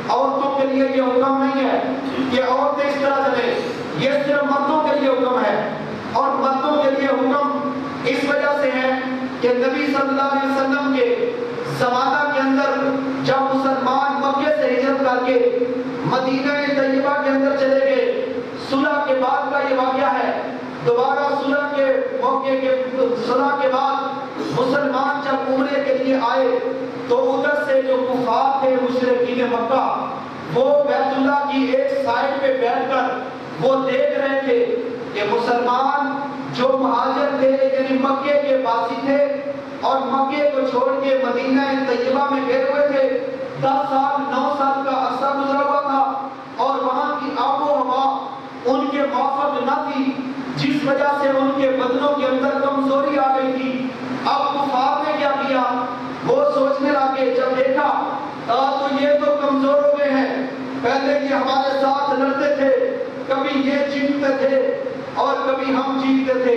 S3: عورتوں کے لیے یہ حکم نہیں ہے کہ عورتیں اس طرح چلیں، یہ صرف مردوں کے لیے حکم ہے. اور مردوں کے لیے حکم اس وجہ سے ہے کہ نبی صلی اللہ علیہ وسلم کے زمانہ کے اندر جب مسلمان مکے سے ہجرت کر کے مدینہ طیبہ کے اندر چلے گئے، صلح کے بعد کا یہ واقعہ ہے. دوبارہ صلح کے موقع کے صلح کے بعد مسلمان جب عمرے کے لیے آئے تو ادھر سے جو کفار تھے مشرکین مکہ، وہ بیت اللہ کی ایک سائڈ پہ بیٹھ کر وہ دیکھ رہے تھے کہ مسلمان جو مہاجر تھے یعنی مکے کے باسی تھے اور مکے کو چھوڑ کے مدینہ طیبہ میں گئے ہوئے تھے. 10 سال 9 سال کا عرصہ گزرا ہوا تھا اور وہاں کی آب و ہوا ان کے موافق نہ تھی، جس وجہ سے ان کے بدنوں کے اندر کمزوری آ گئی تھی. اب کفار نے کیا کیا؟ وہ سوچنے لگے، جب دیکھا تو یہ تو کمزور ہو گئے ہیں، پہلے یہ ہمارے ساتھ لڑتے تھے، کبھی یہ جیتتے تھے اور کبھی ہم جیتتے تھے،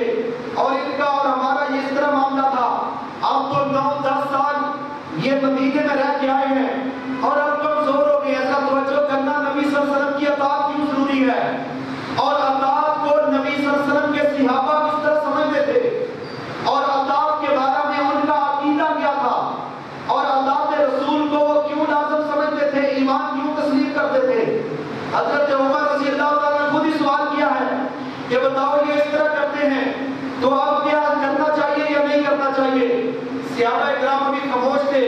S3: اور ان کا اور ہمارا یہ اس طرح معاملہ تھا. اب تو 9-10 سال یہ مدینے میں رہ کے آئے ہیں اور اب کمزور ہو گئے ہیں. ایسا توجہ کرنا، نبی صلی اللہ علیہ وسلم کی اطاعت کیوں ضروری ہے، اور اطاعت کو نبی صلی اللہ علیہ وسلم کے صحابہ کس طرح سمجھتے تھے، اور اطاعت کے بارے میں ان کا عقیدہ کیا تھا، اور اطاعت رسول کو وہ کیوں لازم سمجھتے تھے، ایمان کیوں تسلیم کرتے تھے. حضرت عمر رضی اللہ تعالیٰ نے خود ہی سوال کیا ہے کہ بتاؤ یہ اس طرح کرتے ہیں تو اب کیا کرنا چاہیے یا نہیں کرنا چاہیے. صحابہ کرام ابھی خاموش تھے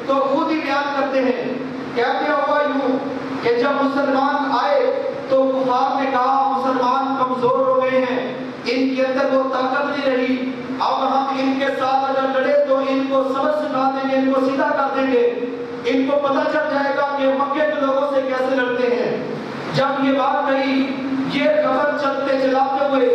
S3: تو خود ہی بیان کرتے ہیں. کہتے ہوا یوں کہ جب مسلمان آئے تو کفار نے کہا مسلمان کمزور ہو گئے ہیں، ان کے اندر وہ طاقت نہیں رہی، اب ہم ان کے ساتھ اگر لڑے تو ان کو سبق سکھا دیں گے، ان کو سیدھا کر دیں گے، ان کو پتہ چل جائے گا کہ مکے کے لوگوں سے کیسے لڑتے ہیں. جب یہ بات کہی، یہ خبر چلتے چلاتے ہوئے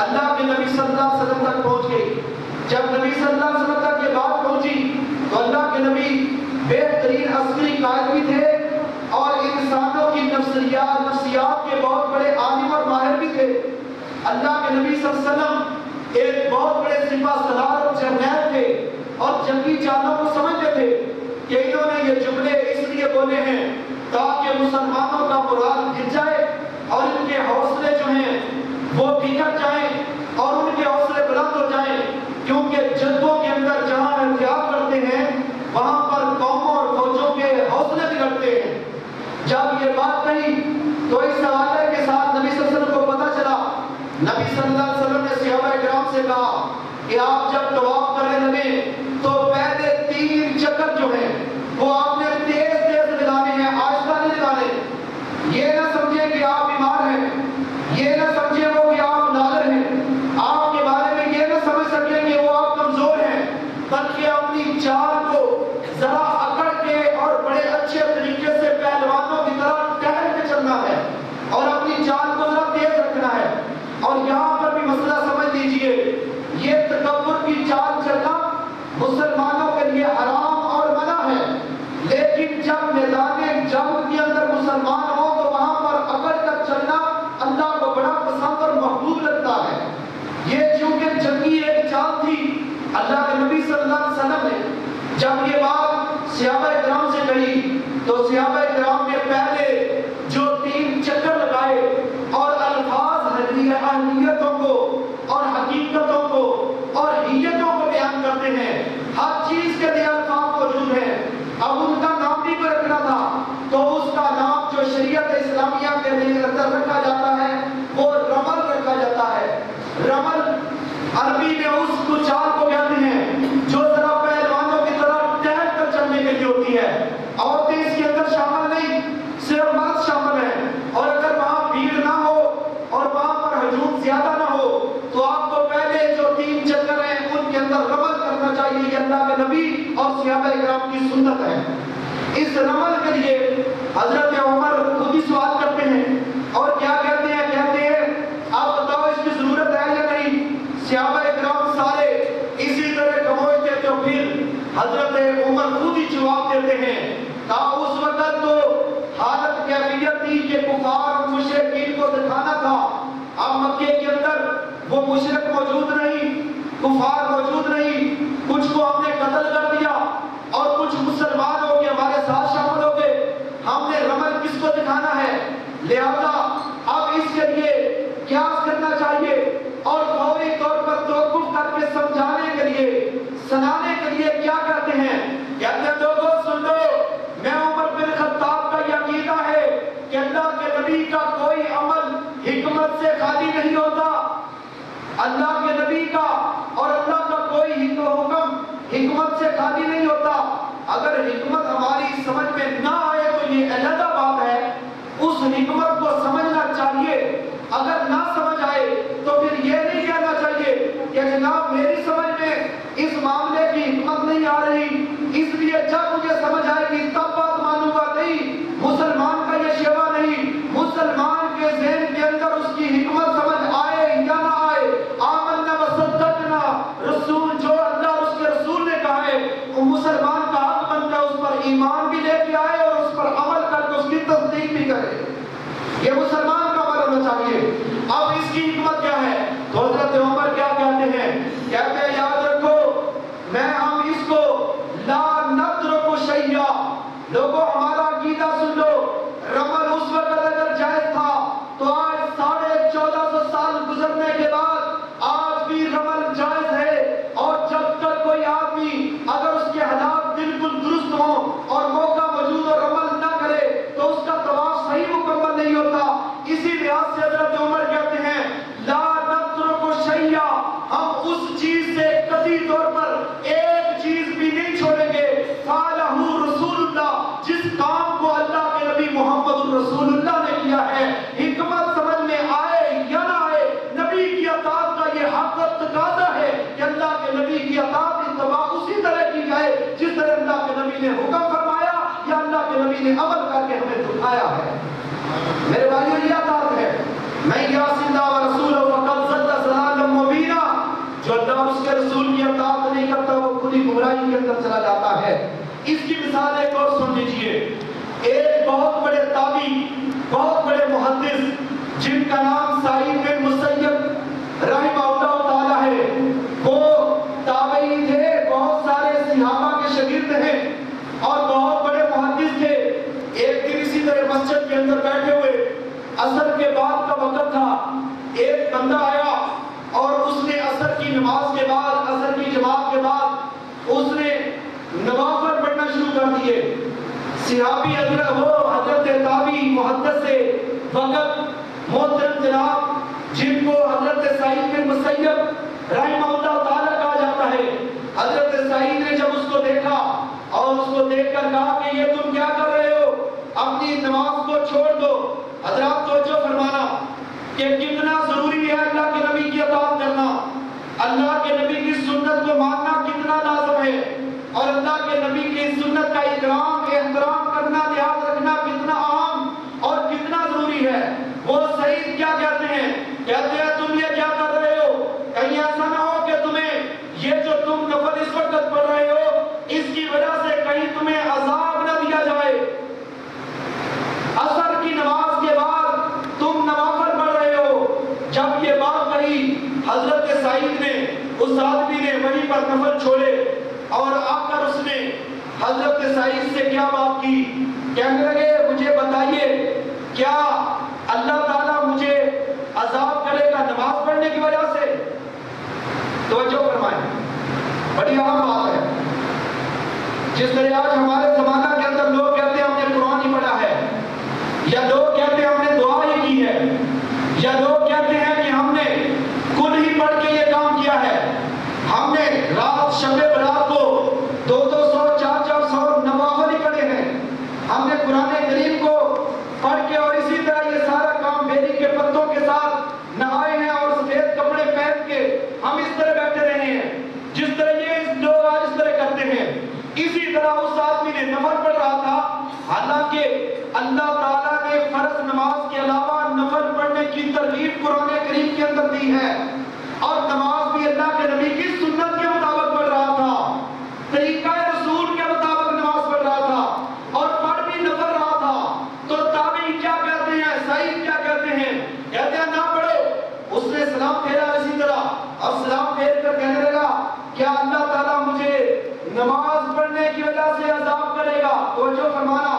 S3: اللہ کے نبی صلی اللہ علیہ وسلم تک پہنچ گئی. جب نبی صلی اللہ علیہ وسلم تک یہ بات پہنچی تو اللہ کے نبی بہترین عسکری قائد بھی تھے اور انسانوں کی نفسیات کے بہت بڑے عالم اور ماہر بھی تھے. اللہ کے نبی صلی اللہ علیہ وسلم ایک بہت بڑے سپاہ سالار اور جرنیل تھے اور جنگی چالوں کو سمجھتے تھے کہ انہوں نے یہ جملے اس لیے بولے ہیں تاکہ مسلمانوں کا مورال گر جائے اور ان کے حوصلے جو ہیں وہ بگڑ جائیں اور ان کے حوصلے بلند ہو جائیں. کیونکہ جنگوں کے اندر جہاں احتیاط کرتے ہیں وہاں پر قوموں اور فوجوں کے حوصلے بگڑتے ہیں. جب یہ بات کہ آپ جب طواف کرنے لگے تو پہلے 3 چکر جو ہیں وہ آپ نے تیز تیز لگانے ہیں، آہستہ نہیں لگانے۔ یہ نہ سمجھے کہ آپ بیمار ہیں، یہ نہ سمجھے وہ کہ آپ نادر ہیں، آپ کے بارے میں یہ نہ سمجھ سکیں کہ وہ آپ کمزور ہیں، بلکہ اپنی چال کو ذرا اکڑ کے اور بڑے اچھے طریقے سے پہلوانوں کی طرح ٹہل کے چلنا ہے اور اپنی چال کو ذرا تیز رکھنا ہے۔ اور یہاں پر بھی مسئلہ سمجھ لیجئے، یہ تکبر کی چال چلنا مسلمانوں کے لیے حرام اور منع ہے، لیکن جب میدان جنگ کے اندر مسلمان ہو تو وہاں پر اکڑ کر چلنا اللہ کو بڑا پسند اور محبوب لگتا ہے۔ یہ چونکہ جنگی ایک چال تھی، اللہ کے نبی صلی اللہ علیہ وسلم نے جب یہ بات صحابہ کرام سے کہی تو صحابہ کرام نے پہلے جو 3 چکر لگائے اور الفاظ اہلیتوں کو اور حقیقتوں کو اور حیتوں کو بیان کرتے ہیں، ہر چیز کے لیے الفاظ موجود ہیں۔ اب ان کا نام بھی کوئی رکھنا تھا تو اس کا نام جو شریعت اسلامیہ کے لیے رکھا جاتا ہے وہ رمل رکھا جاتا ہے۔ رمل عربی میں اس کو چال کو کہتے ہیں جو ذرا پہلوانوں کی طرح ٹہل کر چلنے کے لیے ہوتی ہے۔ عورتیں اس کے اندر شامل نہیں، صرف مرد شامل ہیں، اور اگر وہاں بھیڑ نہ ہو اور وہاں پر ہجوم زیادہ نہ ہو تو آپ کو پہلے جو 3 چکر ہیں ان کے اندر رمل کرنا چاہیے۔ یہ اللہ کے نبی اور صحابہ کرام کی سنت ہے۔ اس رمل کے لیے حضرت عمر خود ہی سوال کرتے ہیں اور کیا کہتے ہیں؟ کہتے ہیں آپ بتاؤ اس کی ضرورت ہے یا نہیں؟ صحابہ کرام سارے اسی طرح کموئے تھے تو پھر حضرت عمر خود ہی جواب دیتے ہیں کہ اس وقت تو حالت کیفیت تھی کہ کفار اور مشرکین کو دکھانا تھا۔ اب مکے کے اندر وہ مشرک موجود نہیں، کفار موجود نہیں، کچھ کو ہم نے قتل کر دیا اور کچھ مسلمان ہو کے ہمارے ساتھ شامل ہو گئے، ہم نے رمل کس کو دکھانا ہے؟ لہذا اب اس کے لیے کیا کرنا چاہیے؟ اور فوری طور پر توقف کر کے سمجھانے کے لیے، سنانے کے لیے کیا کہتے ہیں؟ کہتے ہیں لوگوں سن لو، میں عمر بن خطاب کا یہ عقیدہ ہے کہ اللہ کے نبی کا کوئی عمل حکمت سے خالی نہیں ہوتا۔ اللہ کے نبی کا اور اللہ کا کوئی حکم حکمت سے خالی نہیں ہوتا۔ اگر حکمت ہماری سمجھ میں نہ آئے تو یہ علیحدہ بات ہے، اس حکمت کو سمجھنا چاہیے۔ اگر نہ سمجھ آئے تو پھر یہ نہیں کہنا چاہیے کہ جناب میری سمجھ میں اس معاملے کی حکمت نہیں آ رہی، اس لیے جب مجھے سمجھ آئے گی تب بات مانوں گا۔ نہیں، مسلمان کا یہ شیوا نہیں۔ مسلمان کے ذہن کے اندر اس کی حکمت سمجھ آئے یا نہ آئے، آمنا وصدقنا، رسول جو اللہ اور اس کے رسول نے کہا ہے وہ مسلمان کا حق بنتا ہے اس پر ایمان بھی لے کے آئے اور اس پر عمل کر کے اس کی تصدیق بھی کرے۔ یہ مسلمان کا عمل ہونا چاہیے۔ اب اس کی حکمت کیا ہے؟ تو حضرت عمر کیا کہتے ہیں؟ کہتے ہیں یاد رکھو ہم اس کو لا نترک شیئا، لوگوں ہمارا عقیدہ سن لو، رمل اس وقت اگر جائز تھا تو آج 1450 سال گزرنے کے بعد آج بھی رمل جائز ہے۔ اور جب تک کوئی آدمی اگر اس کے حالات بالکل درست ہوں اور موقع موجود اور رمل نہ کرے تو اس کا طواف صحیح مکمل نہیں ہوتا۔ اسی لحاظ سے حضرت عمر کہتے ہیں لا نترک شیئا، ہم اس چیز سے قطعی طور پر ایک چیز بھی نہیں چھوڑیں گے، فعلہ رسول اللہ، جس کام کو اللہ کے نبی محمد رسول اللہ نے کیا ہے۔ حکمت سمجھ میں آئے یا نہ آئے، نبی کی اطاعت کا یہ حق اور تقاضا ہے کہ اللہ کے نبی کی اطاعت اتباع اسی طرح کی جائے جس طرح اللہ کے نبی نے حکم فرمایا یا اللہ کے نبی نے عمل کر کے ہمیں دکھایا ہے۔ میرے بھائیو یہ اطاعت ہے۔ میں یعص اللہ و رسولہ فقد ضل ضلالا مبینا، جو اللہ اور اس کے رسول کی اطاعت نہیں کرتا وہ خود ہی گمراہی کے اندر چلا جاتا ہے۔ اس کی مثال ایک اور سن لیجئے، ایک بہت بڑے تابعی، بہت بڑے محدث جن کا نام سعید بن مسیب رحمہ اللہ تعالی ہے، وہ تابعی تھے، بہت سارے صحابہ کے شاگرد ہیں اور بہت بڑے محدث تھے۔ ایک دن اسی طرح مسجد کے اندر بیٹھے ہوئے، عصر کے بعد کا وقت تھا، ایک بندہ آیا اور اس نے عصر کی نماز کے بعد، عصر کی جماعت کے بعد اس نے نوافل پڑھنا شروع کر دیے۔ صحابی حضرت تابعی محدث سے وقت محترم جناب جن کو حضرت سعید بن مسیب رحمہ اللہ تعالیٰ کا اور اس کو دیکھ کر کہا کہ یہ تم کیا کر رہے ہو، اپنی نماز کو چھوڑ دو۔ حضرات توجہ فرمانا کہ کتنا ضروری ہے اللہ کے نبی کی اطاعت کرنا، اللہ کے نبی کی سنت کو ماننا کتنا لازم ہے، اور اللہ کے نبی کی سنت کا اکرام احترام کرنا لحاظ رکھنا کتنا اہم اور کتنا ضروری ہے۔ وہ سعید کیا کہتے ہیں، کہتے ہیں تم یہ کیا کر رہے ہو، کہیں ایسا نہ ہو کہ تمہیں یہ جو تم نفل اس وقت پڑھ رہے ہو اس کی وجہ سے کہیں تمہیں عذاب نہ دیا جائے۔ عصر کی نماز کے بعد تم نوافل پڑھ رہے ہو۔ جب یہ بات کہی حضرت سعید نے، اس آدمی نے وہیں پر نفل چھوڑے اور آ کر اس نے حضرت سعید سے کیا بات کی، کہنے لگے مجھے بتائیے کیا اللہ تعالیٰ مجھے عذاب کرے گا نماز پڑھنے کی وجہ سے؟ توجہ فرمائیں، بڑی اہم بات ہے۔ جس طرح آج ہمارے زمانہ کے اندر لوگ کہتے ہیں ہم نے قرآن ہی پڑھا ہے، یا لوگ کہتے ہیں ہم نے دعا ہی کی ہے، یا لوگ کہتے ہیں کہ ہم نے کل ہی پڑھ کے یہ کام کیا ہے، ہم نے رات شب برات کو 200 400 نوافل ہی پڑھے ہیں، ہم نے قرآن کریم کو پڑھ کے اور اسی طرح یہ سارا کام بیری کے پتوں کے ساتھ نہائے ہیں اور سفید کپڑے پہن کے ہم اس طرح بیٹھے رہے ہیں جس طرح یہ لوگ آج اس طرح کرتے ہیں۔ اسی طرح اس آدمی نے نفل پڑھ رہا تھا، حالانکہ اللہ تعالیٰ نے فرض نماز کے علاوہ نفل پڑھنے کی ترغیب قرآن کریم کے اندر دی ہے، اور نماز بھی اللہ کے نبی کی سنت کے مطابق پڑھ رہا تھا، طریقہ رسول کے مطابق نماز پڑھ رہا تھا اور پڑھ بھی نفل رہا تھا۔ تو تابعی کیا کہتے ہیں، سعید کیا کہتے ہیں، کہتے ہیں نہ پڑھو۔ اس نے سلام پھیرا اسی طرح، اور سلام پھیر کر کہنے لگا کیا اللہ تعالیٰ مجھے نماز پڑھنے کی وجہ سے عذاب کرے گا؟ توجہ فرمانا،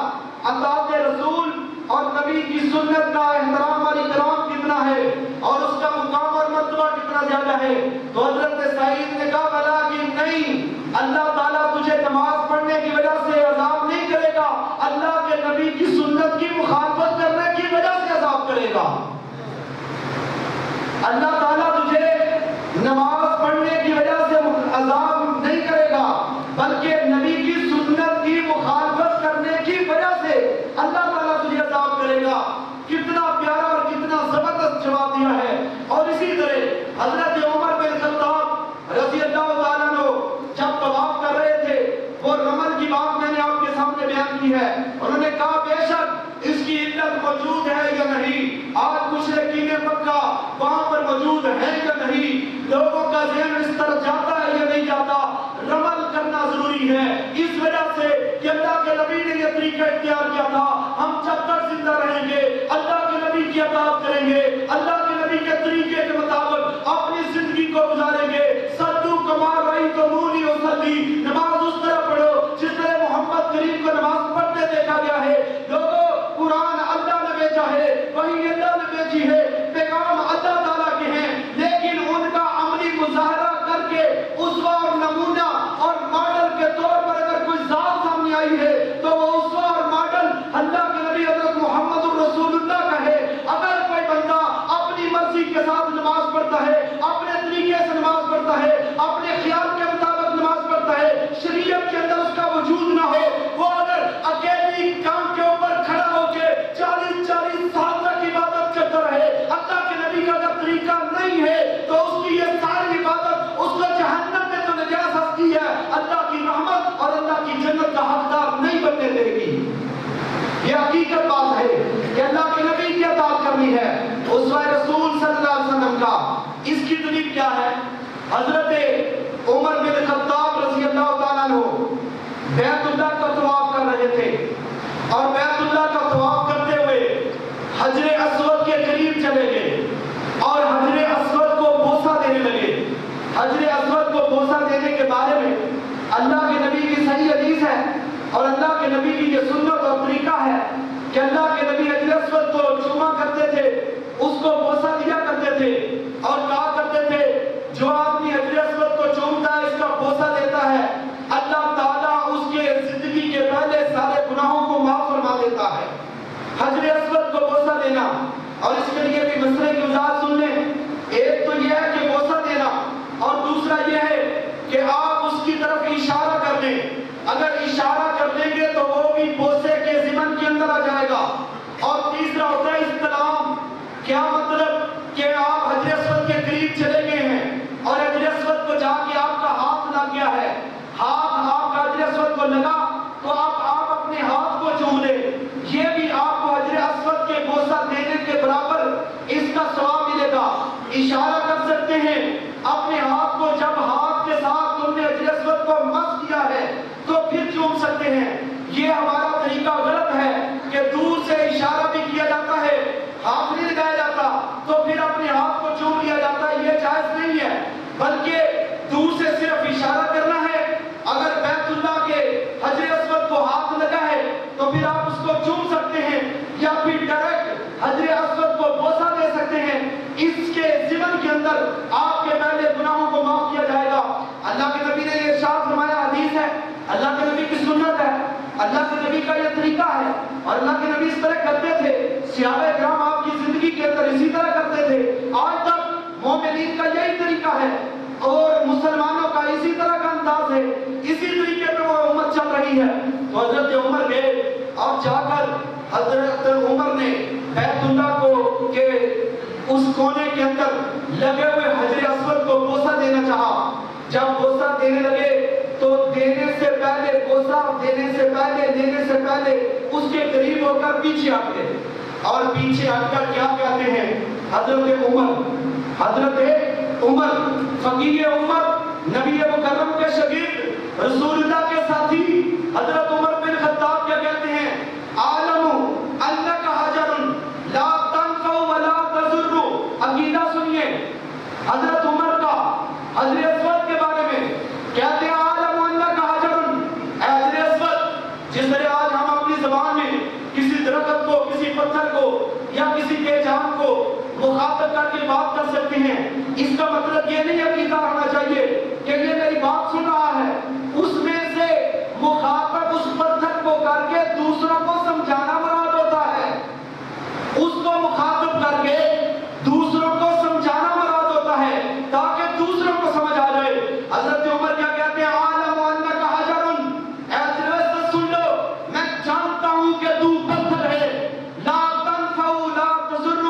S3: اطاعت رسول اور نبی کی سنت کا احترام اور اکرام کتنا ہے اور اس کا مقام اور مرتبہ کتنا زیادہ ہے۔ تو حضرت سعید نے کہا ولیکن نہیں، اللہ تعالیٰ تجھے نماز پڑھنے کی وجہ سے عذاب نہیں کرے گا، اللہ کے نبی کی سنت کی مخالفت کرنے کی وجہ سے عذاب کرے گا۔ اللہ تعالیٰ تجھے نماز پڑھنے کی وجہ سے عذاب نہیں کرے گا، بلکہ نبی کی سنت کی مخالفت کرنے کی وجہ سے اللہ تعالیٰ تجھے عذاب کرے گا۔ کتنا پیارا اور کتنا زبردست جواب دیا ہے۔ اور اسی طرح حضرت عمر بن خطاب رضی اللہ تعالیٰ عنہ جب طواف کر رہے تھے، وہ رمل کی بات میں نے آپ کے سامنے بیان کی ہے، انہوں نے کہا بے شک اس کی علت موجود ہے یا نہیں، آج مشرکین مکہ وہاں پر موجود ہے یا نہیں، لوگوں کا ذہن اس طرح جاتا ہے یا نہیں جاتا، رمل کرنا ضروری ہے اس وجہ سے کہ اللہ کے نبی نے یہ طریقہ اختیار کیا تھا۔ ہم جب تک زندہ رہیں گے اللہ کے نبی کی اطاعت کریں گے، اللہ کے نبی کے طریقے کے مطابق اپنی زندگی کو گزاریں گے۔ صلو کما رأیتمونی اصلی، نماز اس طرح پڑھو جس طرح محمد کریم کو نماز پڑھتے دیکھا گیا ہے۔ لوگوں قرآن اللہ نے بھیجا ہے، وحی اللہ نے بھیجی ہے، پیغام اللہ تعالیٰ کے ہیں، لیکن ان کا عملی مظاہرہ کر کے اسوہ اور نمونہ اور ماڈل کے طور پر اگر کوئی ذات سامنے آئی ہے تو وہ اسوہ اور ماڈل اللہ کے نبی حضرت محمد الرسول اللہ کا ہے۔ اگر کوئی بندہ اپنی مرضی کے ساتھ نماز پڑھتا ہے، اپنے طریقے سے نماز پڑھتا ہے، اپنے خیال کے مطابق نماز پڑھتا ہے، شریعت کے اندر اس کا وجود نہ ہو، وہ اگر اکیلی کام کے اوپر کھڑا ہو کے 40 سال تک عبادت کرتا رہے، اللہ کے نبی کا اگر طریقہ نہیں ہے تو اس کی یہ ساری عبادت اس کو جہنم میں تو نجات ہستی ہے، اللہ کی رحمت اور اللہ کی جنت کا حقدار نہیں بننے دے گی۔ یہ حقیقت بات ہے کہ اللہ کے نبی کی اطاعت کرنی ہے، اسوہ رسول صلی اللہ علیہ وسلم کا۔ اس کی دلیل کیا ہے؟ حضرت عمر بن خطاب رضی اللہ تعالیٰ عنہ بیت اللہ کا طواف کر رہے تھے، اور بیت اللہ کا طواف کرتے ہوئے حجر اسود کے قریب چلے گئے اور حجر اسود کو بوسہ دینے لگے۔ حجر اسود کو بوسہ دینے کے بارے میں اللہ کے نبی کی صحیح حدیث ہے اور اللہ کے نبی کی یہ سنت اور طریقہ ہے کہ اللہ کے نبی حجر اسود کو چوما کرتے تھے، اس کو بوسہ دیا کرتے تھے اور کہا کرتے تھے جو آدمی حجر اسود کو چومتا ہے، اس کا بوسہ دیتا ہے، اللہ تعالیٰ اس کے زندگی کے پہلے سارے گناہوں کو معاف فرما دیتا ہے۔ حجر اسود کو بوسہ دینا، اور اس کے لیے بھی مسئلے کی وضاحت سن لیں۔ ایک تو یہ ہے کہ بوسہ دینا، اور دوسرا یہ ہے کہ آپ اس کی طرف اشارہ کر دیں۔ اگر اشارہ کر دیں گے تو وہ بھی بوسے کے ضمن کے اندر آ جائے گا۔ اور تیسرا ہوتا ہے استلام۔ کیا مطلب کہ آپ حجر اسود کے قریب چلے گئے ہیں اور حجر اسود کو جا کے آپ کا ہاتھ لگ گیا ہے، ہاتھ آپ کا حجر اسود کو لگا تو آپ اپنے ہاتھ کو چوم لیں، یہ بھی آپ کو حجر اسود کے بوسہ دینے کے برابر اس کا ثواب ملے گا۔ اشارہ کر سکتے ہیں اپنے ہاتھ کو، جب ہاتھ کے ساتھ تم نے حجر اسود کو مس کیا ہے تو پھر چوم سکتے ہیں۔ یہ ہمارا طریقہ غلط ہے کہ دور سے اشارہ بھی کیا جاتا ہے، ہاتھ نہیں لگایا جاتا تو پھر اپنے ہاتھ کو چوم لیا جاتا ہے، یہ جائز نہیں ہے، بلکہ دور سے صرف اشارہ کرنا ہے۔ اگر بیت اللہ کے حجر اسود کو ہاتھ لگا ہے تو پھر آپ اس کو چوم سکتے ہیں یا پھر ڈائریکٹ حجر اسود کو بوسہ دے سکتے ہیں۔ اس کے ضمن کے اندر آپ کے پہلے گناہوں کو معاف کیا جائے گا۔ اللہ کے نبی نے یہ ارشاد فرمایا، حدیث ہے، اللہ کے نبی کی سنت ہے، اللہ کے نبی کا یہ طریقہ ہے، اور اللہ کے نبی اس طرح کرتے تھے، صحابہ کرام آپ کی زندگی کے اندر اسی طرح کرتے تھے، آج تک مومنین کا یہی طریقہ ہے اور مسلمانوں کا اسی طرح کا انداز ہے، اسی طریقے پہ وہ امت چل رہی ہے۔ تو حضرت عمر گئے اور جا کر حضرت عمر نے بیت اللہ کو کہ اس کونے کے اندر لگے ہوئے حجر اسود کو بوسہ دینا چاہا۔ جب بوسہ دینے لگے تو دینے سے پہلے، بوسہ دینے سے پہلے اس کے قریب ہو کر پیچھے ہٹ گئے، اور پیچھے ہٹ کر کیا کہتے ہیں، حضرت عمر فقیہ عمر، نبی مکرم کے شاگرد، رسول اللہ کے ساتھی حضرت عمر بن خطاب کیا کہتے ہیں، عالم انک حجر لا تنفع ولا تضر۔ عقیدہ سنیے حضرت عمر کا حجر اسود کے بارے میں، کہتے ہیں عالم انک حجر، اے حجر اسود، جس طرح آج ہم اپنی زبان میں کسی درخت کو، کسی پتھر کو یا کسی بے جان کو مخاطب کر کے بات کر سکتے ہیں، اس کا مطلب یہ نہیں عقیدہ ہونا چاہیے کہ یہ میری بات سن رہا ہے، اس میں سے مخاطب اس پتھر کو کر کے دوسروں کو سمجھانا مراد ہوتا ہے، اس کو مخاطب کر کے دوسروں کو سمجھانا مراد ہوتا ہے تاکہ دوسروں کو سمجھ آ جائے۔ حضرت عمر کیا کہتے ہیں، عالم انک حجر، اے حجر اسود سن لو، میں جانتا ہوں کہ تو پتھر ہے، لا تنفع لا تضر،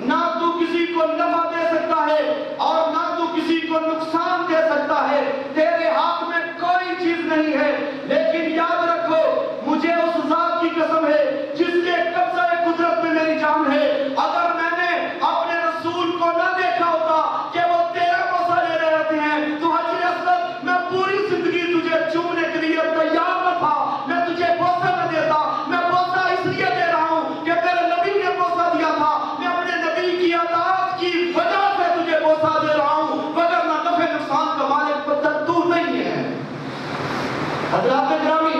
S3: نہ تو کسی کو نفع دے سکتا ہے اور نہ تو کسی کو نقصان دے سکتا ہے، تیرے ہاتھ میں کوئی چیز نہیں ہے، لیکن یاد رکھو مجھے اس ذات کی قسم ہے جس کے قبضہ قدرت میں میری جان ہے، اگر میں نے اپنے رسول کو نہ دیکھا ہوتا کہ وہ تیرا بوسہ لے رہے ہوتے ہیں تو حجر اسود میں پوری زندگی تجھے چومنے کے لیے تیار نہ تھا، میں تجھے بوسہ نہ دیتا، میں بوسہ اس لیے دے رہا ہوں کہ میرے نبی نے بوسہ دیا تھا، میں اپنے نبی کی اطاعت کی وجہ سے تجھے بوسہ دے رہا ہوں، وگرنہ نفع نقصان کا مالک پتھر تو نہیں ہے۔ حضرات گرامی،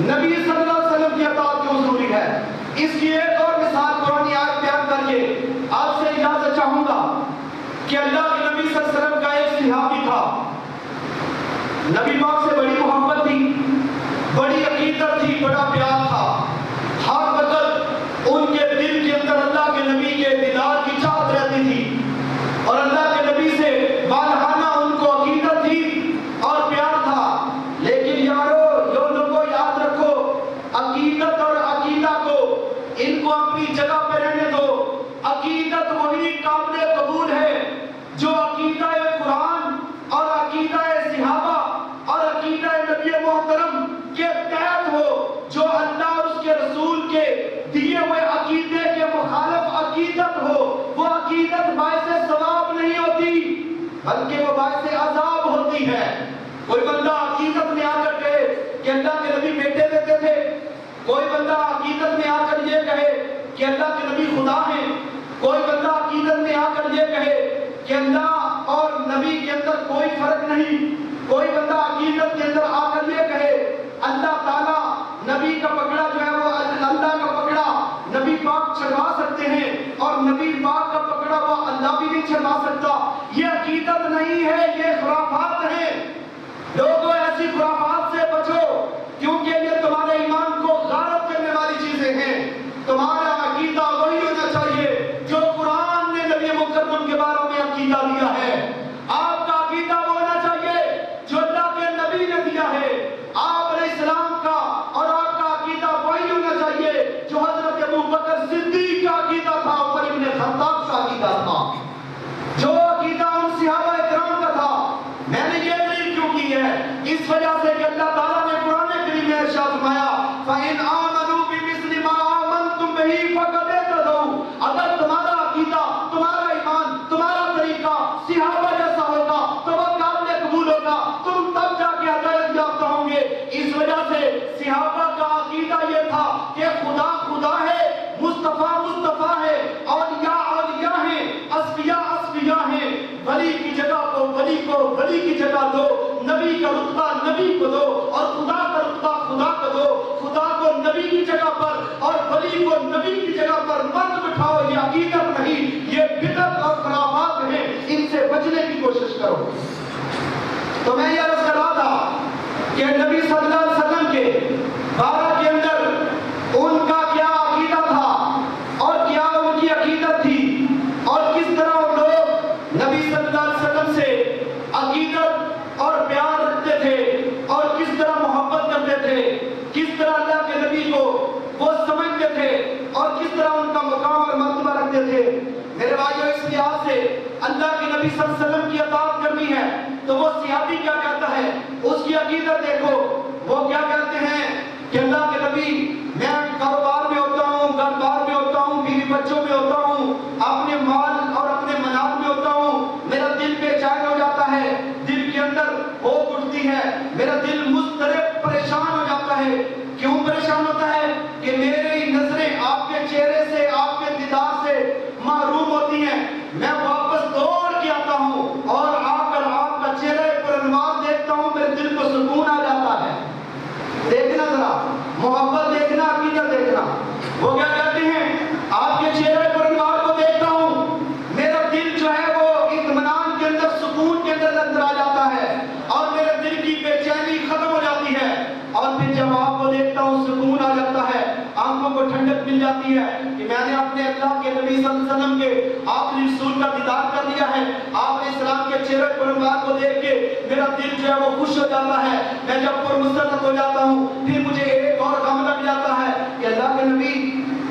S3: نبی صلی اللہ علیہ وسلم کی اطاعت کیوں ضروری ہے؟ اس کی ایک اور مثال قرآنی آیت بیان کر کے آپ سے اجازت چاہوں گا کہ اللہ کے نبی صلی اللہ علیہ وسلم کا ایک صحابی تھا، نبی پاک سے بڑی محبت تھی، بڑی عقیدت تھی، بڑا پیار تھا، ہر وقت ان کے دل کے اندر اللہ کے نبی کے دیدار کی چاہت رہتی تھی، اور اللہ کے نبی سے بالہانہ ان کو عقیدت تھی اور پیار تھا۔ لیکن یارو، جو لوگوں یاد رکھو، عقیدت اور عقیدہ کو ان کو اپنی جگہ پہ رہنے دو۔ عقیدت وہی قابل قبول ہے جو عقیدہ قرآن اور عقیدہ صحابہ اور عقیدہ نبی محترم کے تحت ہو، جو اللہ اور اس کے رسول کے دیے ہوئے عقیدے کے مخالف عقیدت ہو، وہ عقیدت باعث ثواب نہیں ہوتی بلکہ وہ باعث عذاب ہوتی ہے۔ کوئی بندہ عقیدت میں آ کر کہے کہ اللہ کے نبی بیٹے دیتے تھے، کوئی بندہ عقیدت میں آ کر یہ کہے کہ اللہ کے نبی خدا ہیں، کوئی بندہ عقیدت میں آ کر یہ کہے کہ اللہ اور نبی کے اندر کوئی فرق نہیں، کوئی بندہ عقیدت کے اندر آ کر یہ کہے اللہ تعالیٰ نبی کا پکڑا جو ہے وہ اللہ کا پکڑا نبی پاک چھڑوا سکتے ہیں اور نبی پاک کا پکڑا ہوا اللہ بھی نہیں چھڑوا سکتا، یہ عقیدت نہیں ہے، یہ خرافات ہیں۔ لوگوں ایسی خرافات سے بچو، کیونکہ یہ تمہارے ایمان کو غارت کرنے والی چیزیں ہیں۔ تمہارا عقیدہ وہی ہونا چاہیے جو قرآن نے نبی مکرم کے بارے میں عقیدہ دیا ہے۔ آپ کا عقیدہ وہ ہونا چاہیے جو اللہ کے نبی نے دیا ہے۔ آپ علیہ ہوتی ہے، اس وجہ سے کہ اللہ تعالیٰ نے قرآن کریم میں ارشاد فرمایا فَإِنْ آمَنُوا بِمِثْلِ مَا آمَنْتُمْ بِهِ فَقَدْ اهْتَدَوْا، اگر تمہارا عقیدہ، تمہارا ایمان، تمہارا طریقہ صحابہ جیسا ہوگا تو وہ قابل قبول ہوگا، تم تب جا کے ہدایت یافتہ ہوں گے۔ اس وجہ سے صحابہ کا عقیدہ یہ تھا کہ خدا خدا ہے، مصطفیٰ مصطفیٰ ہے، اولیاء اولیاء ہیں، اصفیاء اصفیاء ہیں، ولی کی جگہ کو ولی کو ولی کی جگہ دو، نبی کا رتبہ نبی کو دو، اور خدا کا رتبہ خدا کو دو، خدا کو نبی کی جگہ پر اور ولی کو نبی کی جگہ پر مت بٹھاؤ، یہ عقیدت نہیں، یہ بدعت اور خرافات ہیں، ان سے بچنے کی کوشش کرو۔ تو میں یہ عرض کر رہا تھا کہ نبی صلی اللہ علیہ وسلم کے بارہ کے اندر ان کا کیا عقیدہ تھا اور کیا ان کی عقیدت تھی، اور کس طرح وہ لوگ نبی صلی اللہ علیہ وسلم سے عقیدت اور پیار رکھتے تھے اور کس طرح محبت کرتے تھے، کس طرح اللہ کے نبی کو وہ سمجھتے تھے اور کس طرح ان کا مقام اور مرتبہ رکھتے تھے۔ میرے بھائیو، اس لحاظ سے اللہ کے نبی صلی اللہ علیہ وسلم کی اطاعت کرنی ہے تو وہ صحابی کیا کہتا ہے، اس کی عقیدت دیکھو، وہ کیا کہتے ہیں کہ اللہ کے نبی میں کاروبار میں ہوتا ہوں، گھر بار میں ہوتا ہوں، بیوی بچوں میں ہوتا ہوں، اپنے مال اور اپنے منال میں ہوتا ہوں، میرا دل بے چین ہو جاتا ہے، دل کے اندر ہوپ اٹھتی ہے، میرا دل مضطرب پریشان ہو جاتا ہے۔ کیوں پریشان ہوتا ہے؟ کہ میری نظریں آپ کے چہرے سے، آپ کے دیدار سے محروم ہوتی ہیں، میں واپس دوڑ کے آتا ہوں اور آ کر آپ کا چہرے پر انوار دیکھتا ہوں، میرے دل کو سکون آ جاتا ہے۔ دیکھنا ذرا، محبت دیکھنا، عقیدت دیکھنا۔ وہ کیا کہتے ہیں، آپ کے چہرے پر انوار کو دیکھتا ہوں، میرا دل جو ہے وہ اطمینان کے اندر، سکون کے اندر آ جاتا ہے، اور میرے دل کی بے چینی ختم ہو جاتی ہے، اور پھر جب آپ کو دیکھتا ہوں سکون آ جاتا ہے، آنکھوں کو ٹھنڈک مل جاتی ہے کہ میں نے اپنے اللہ کے نبی صلی اللہ علیہ وسلم کے آخری رسول کا دیدار کر لیا ہے۔ آپ السلام کے چہرے پر انوار کو دیکھ کے میرا دل جو ہے وہ خوش ہو جاتا ہے، میں جب پرمسرت ہو جاتا ہوں پھر مجھے ایک اور غم لگ جاتا ہے کہ اللہ کے نبی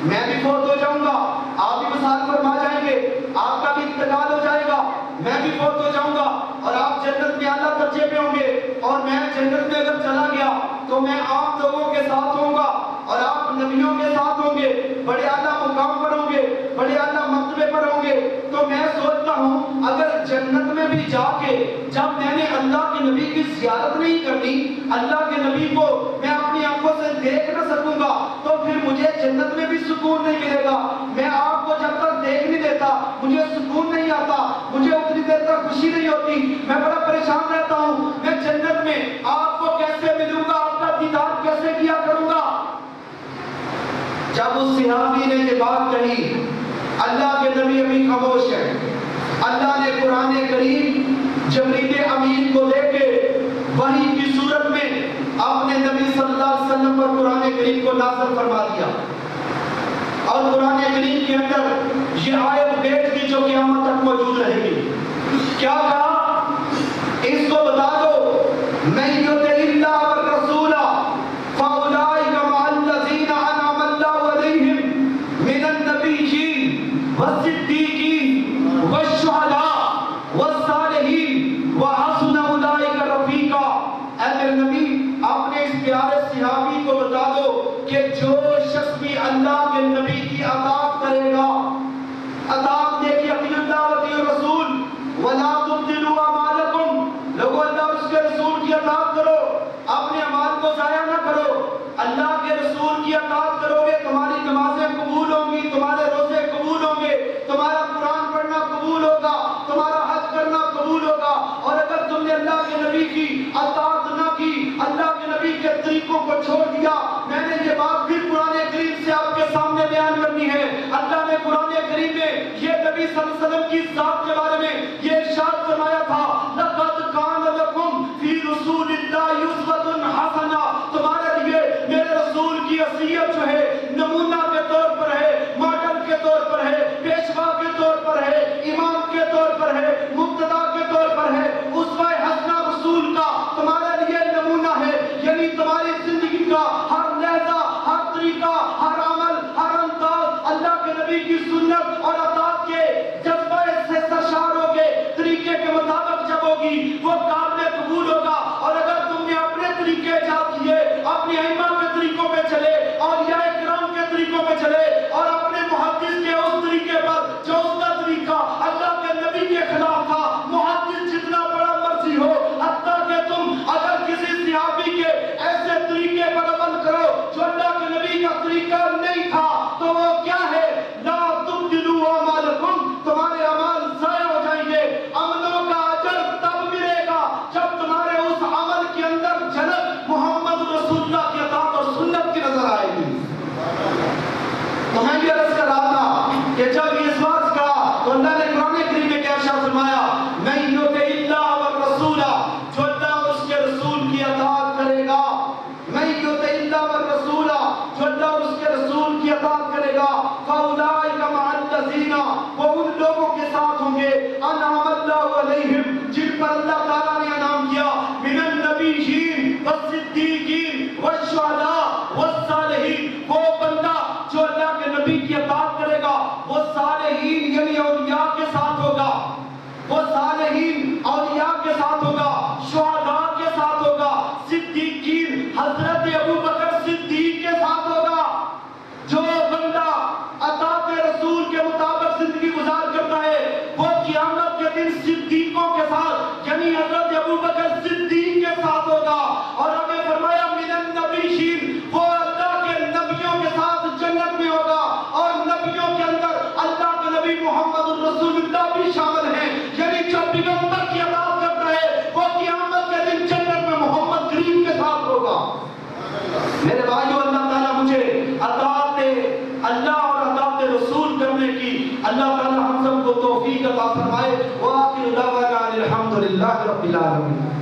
S3: میں بھی فوت ہو جاؤں گا، آپ بھی وصال فرما جائیں گے، آپ کا بھی انتقال ہو جائے گا، میں بھی فوت ہو جاؤں گا، اور آپ جنت میں اعلیٰ درجے پہ ہوں گے، اور میں جنت میں اگر چلا گیا تو میں عام لوگوں کے ساتھ ہوں گا اور آپ نبیوں کے ساتھ ہوں گے، بڑے اعلیٰ مقام پر ہوں گے، بڑے اعلیٰ مرتبے پر ہوں گے۔ تو میں سوچتا ہوں اگر جنت میں بھی جا کے جب میں نے اللہ کے نبی کی زیارت نہیں کرنی، اللہ کے نبی کو میں اپنی آنکھوں سے دیکھ نہ سکوں گا، تو پھر مجھے جنت میں بھی سکون نہیں ملے گا۔ میں آپ کو جب تک دیکھ نہیں دیتا مجھے سکون نہیں آتا، مجھے اتنی دیر تک خوشی نہیں ہوتی، میں بڑا پریشان رہتا ہوں، میں جنت میں آپ کو کیسے ملوں گا، آپ کا دیدار کیسے کیا کروں گا۔ جب اس صحابی نے یہ بات کہی، اللہ کے نبی ابھی خاموش ہے، اللہ نے قرآن کریم جبریل امین کو دے کے وحی کی صورت میں اپنے نبی صلی اللہ علیہ وسلم پر قرآن کریم کو نازل فرما دیا، اور قرآن کریم کے اندر یہ آیت بیٹھ گئی جو قیامت تک موجود رہے گی۔ کیا کہا؟ اس کو بتا دو میں یطع اللہ والرسول فاولئک مع الذین انعم اللہ علیہم من النبیین والصدیقین والشہداء والصالحین وحسن اولئک رفیقا۔ اے میرے نبی اپنے اس پیارے صحابی کو بتا دو کہ جو شخص بھی اللہ کے نبی کی اطاعت کرے گا، اطاعت دیکھیے اطیعوا اللہ واطیعوا الرسول ولا تبطلوا اعمالکم، لوگوں اللہ اور اس کے رسول کی اطاعت کرو، اپنے اعمال کو ضائع نہ کرو، اللہ کے رسول کی اطاعت کرو گے تمہاری نمازیں قبول ہوں گی، تمہارے روزے قبول ہوں گے، تمہارا قرآن پڑھنا قبول ہوگا، تمہارا حج کرنا قبول ہوگا۔ اور اگر تم نے اللہ کے نبی کی اطاعت نہ کی، اللہ کے نبی کے طریقوں کو چھوڑ دیا، میں نے یہ بات پھر قرآن کریم سے آپ کے سامنے بیان کرنی ہے۔ اللہ نے قرآن کریم میں یہ نبی صلی اللہ علیہ وسلم کی ذات کے بارے میں یہ ارشاد فرمایا تھا، لَقَدْ كَانَ لَكُمْ فِي رَسُولِ اللَّهِ أُسْوَةٌ حَسَنَةٌ، تمہارے لیے میرے رسول کی حیثیت جو ہے نمونہ کے طور پر ہے، ماڈل کے طور پر ہے، پیشوا کے طور پر ہے، امام کے طور پر ہے، مقتدا کے طور پر ہے، اسوہ حسنہ رسول کا تمہارے لیے نمونہ ہے، یعنی تمہاری زندگی کا ہر لحظہ اللہ تعالی ہم سب کو توفیق عطا فرمائے۔ وآخر دعوانا الحمدللہ رب العالمین۔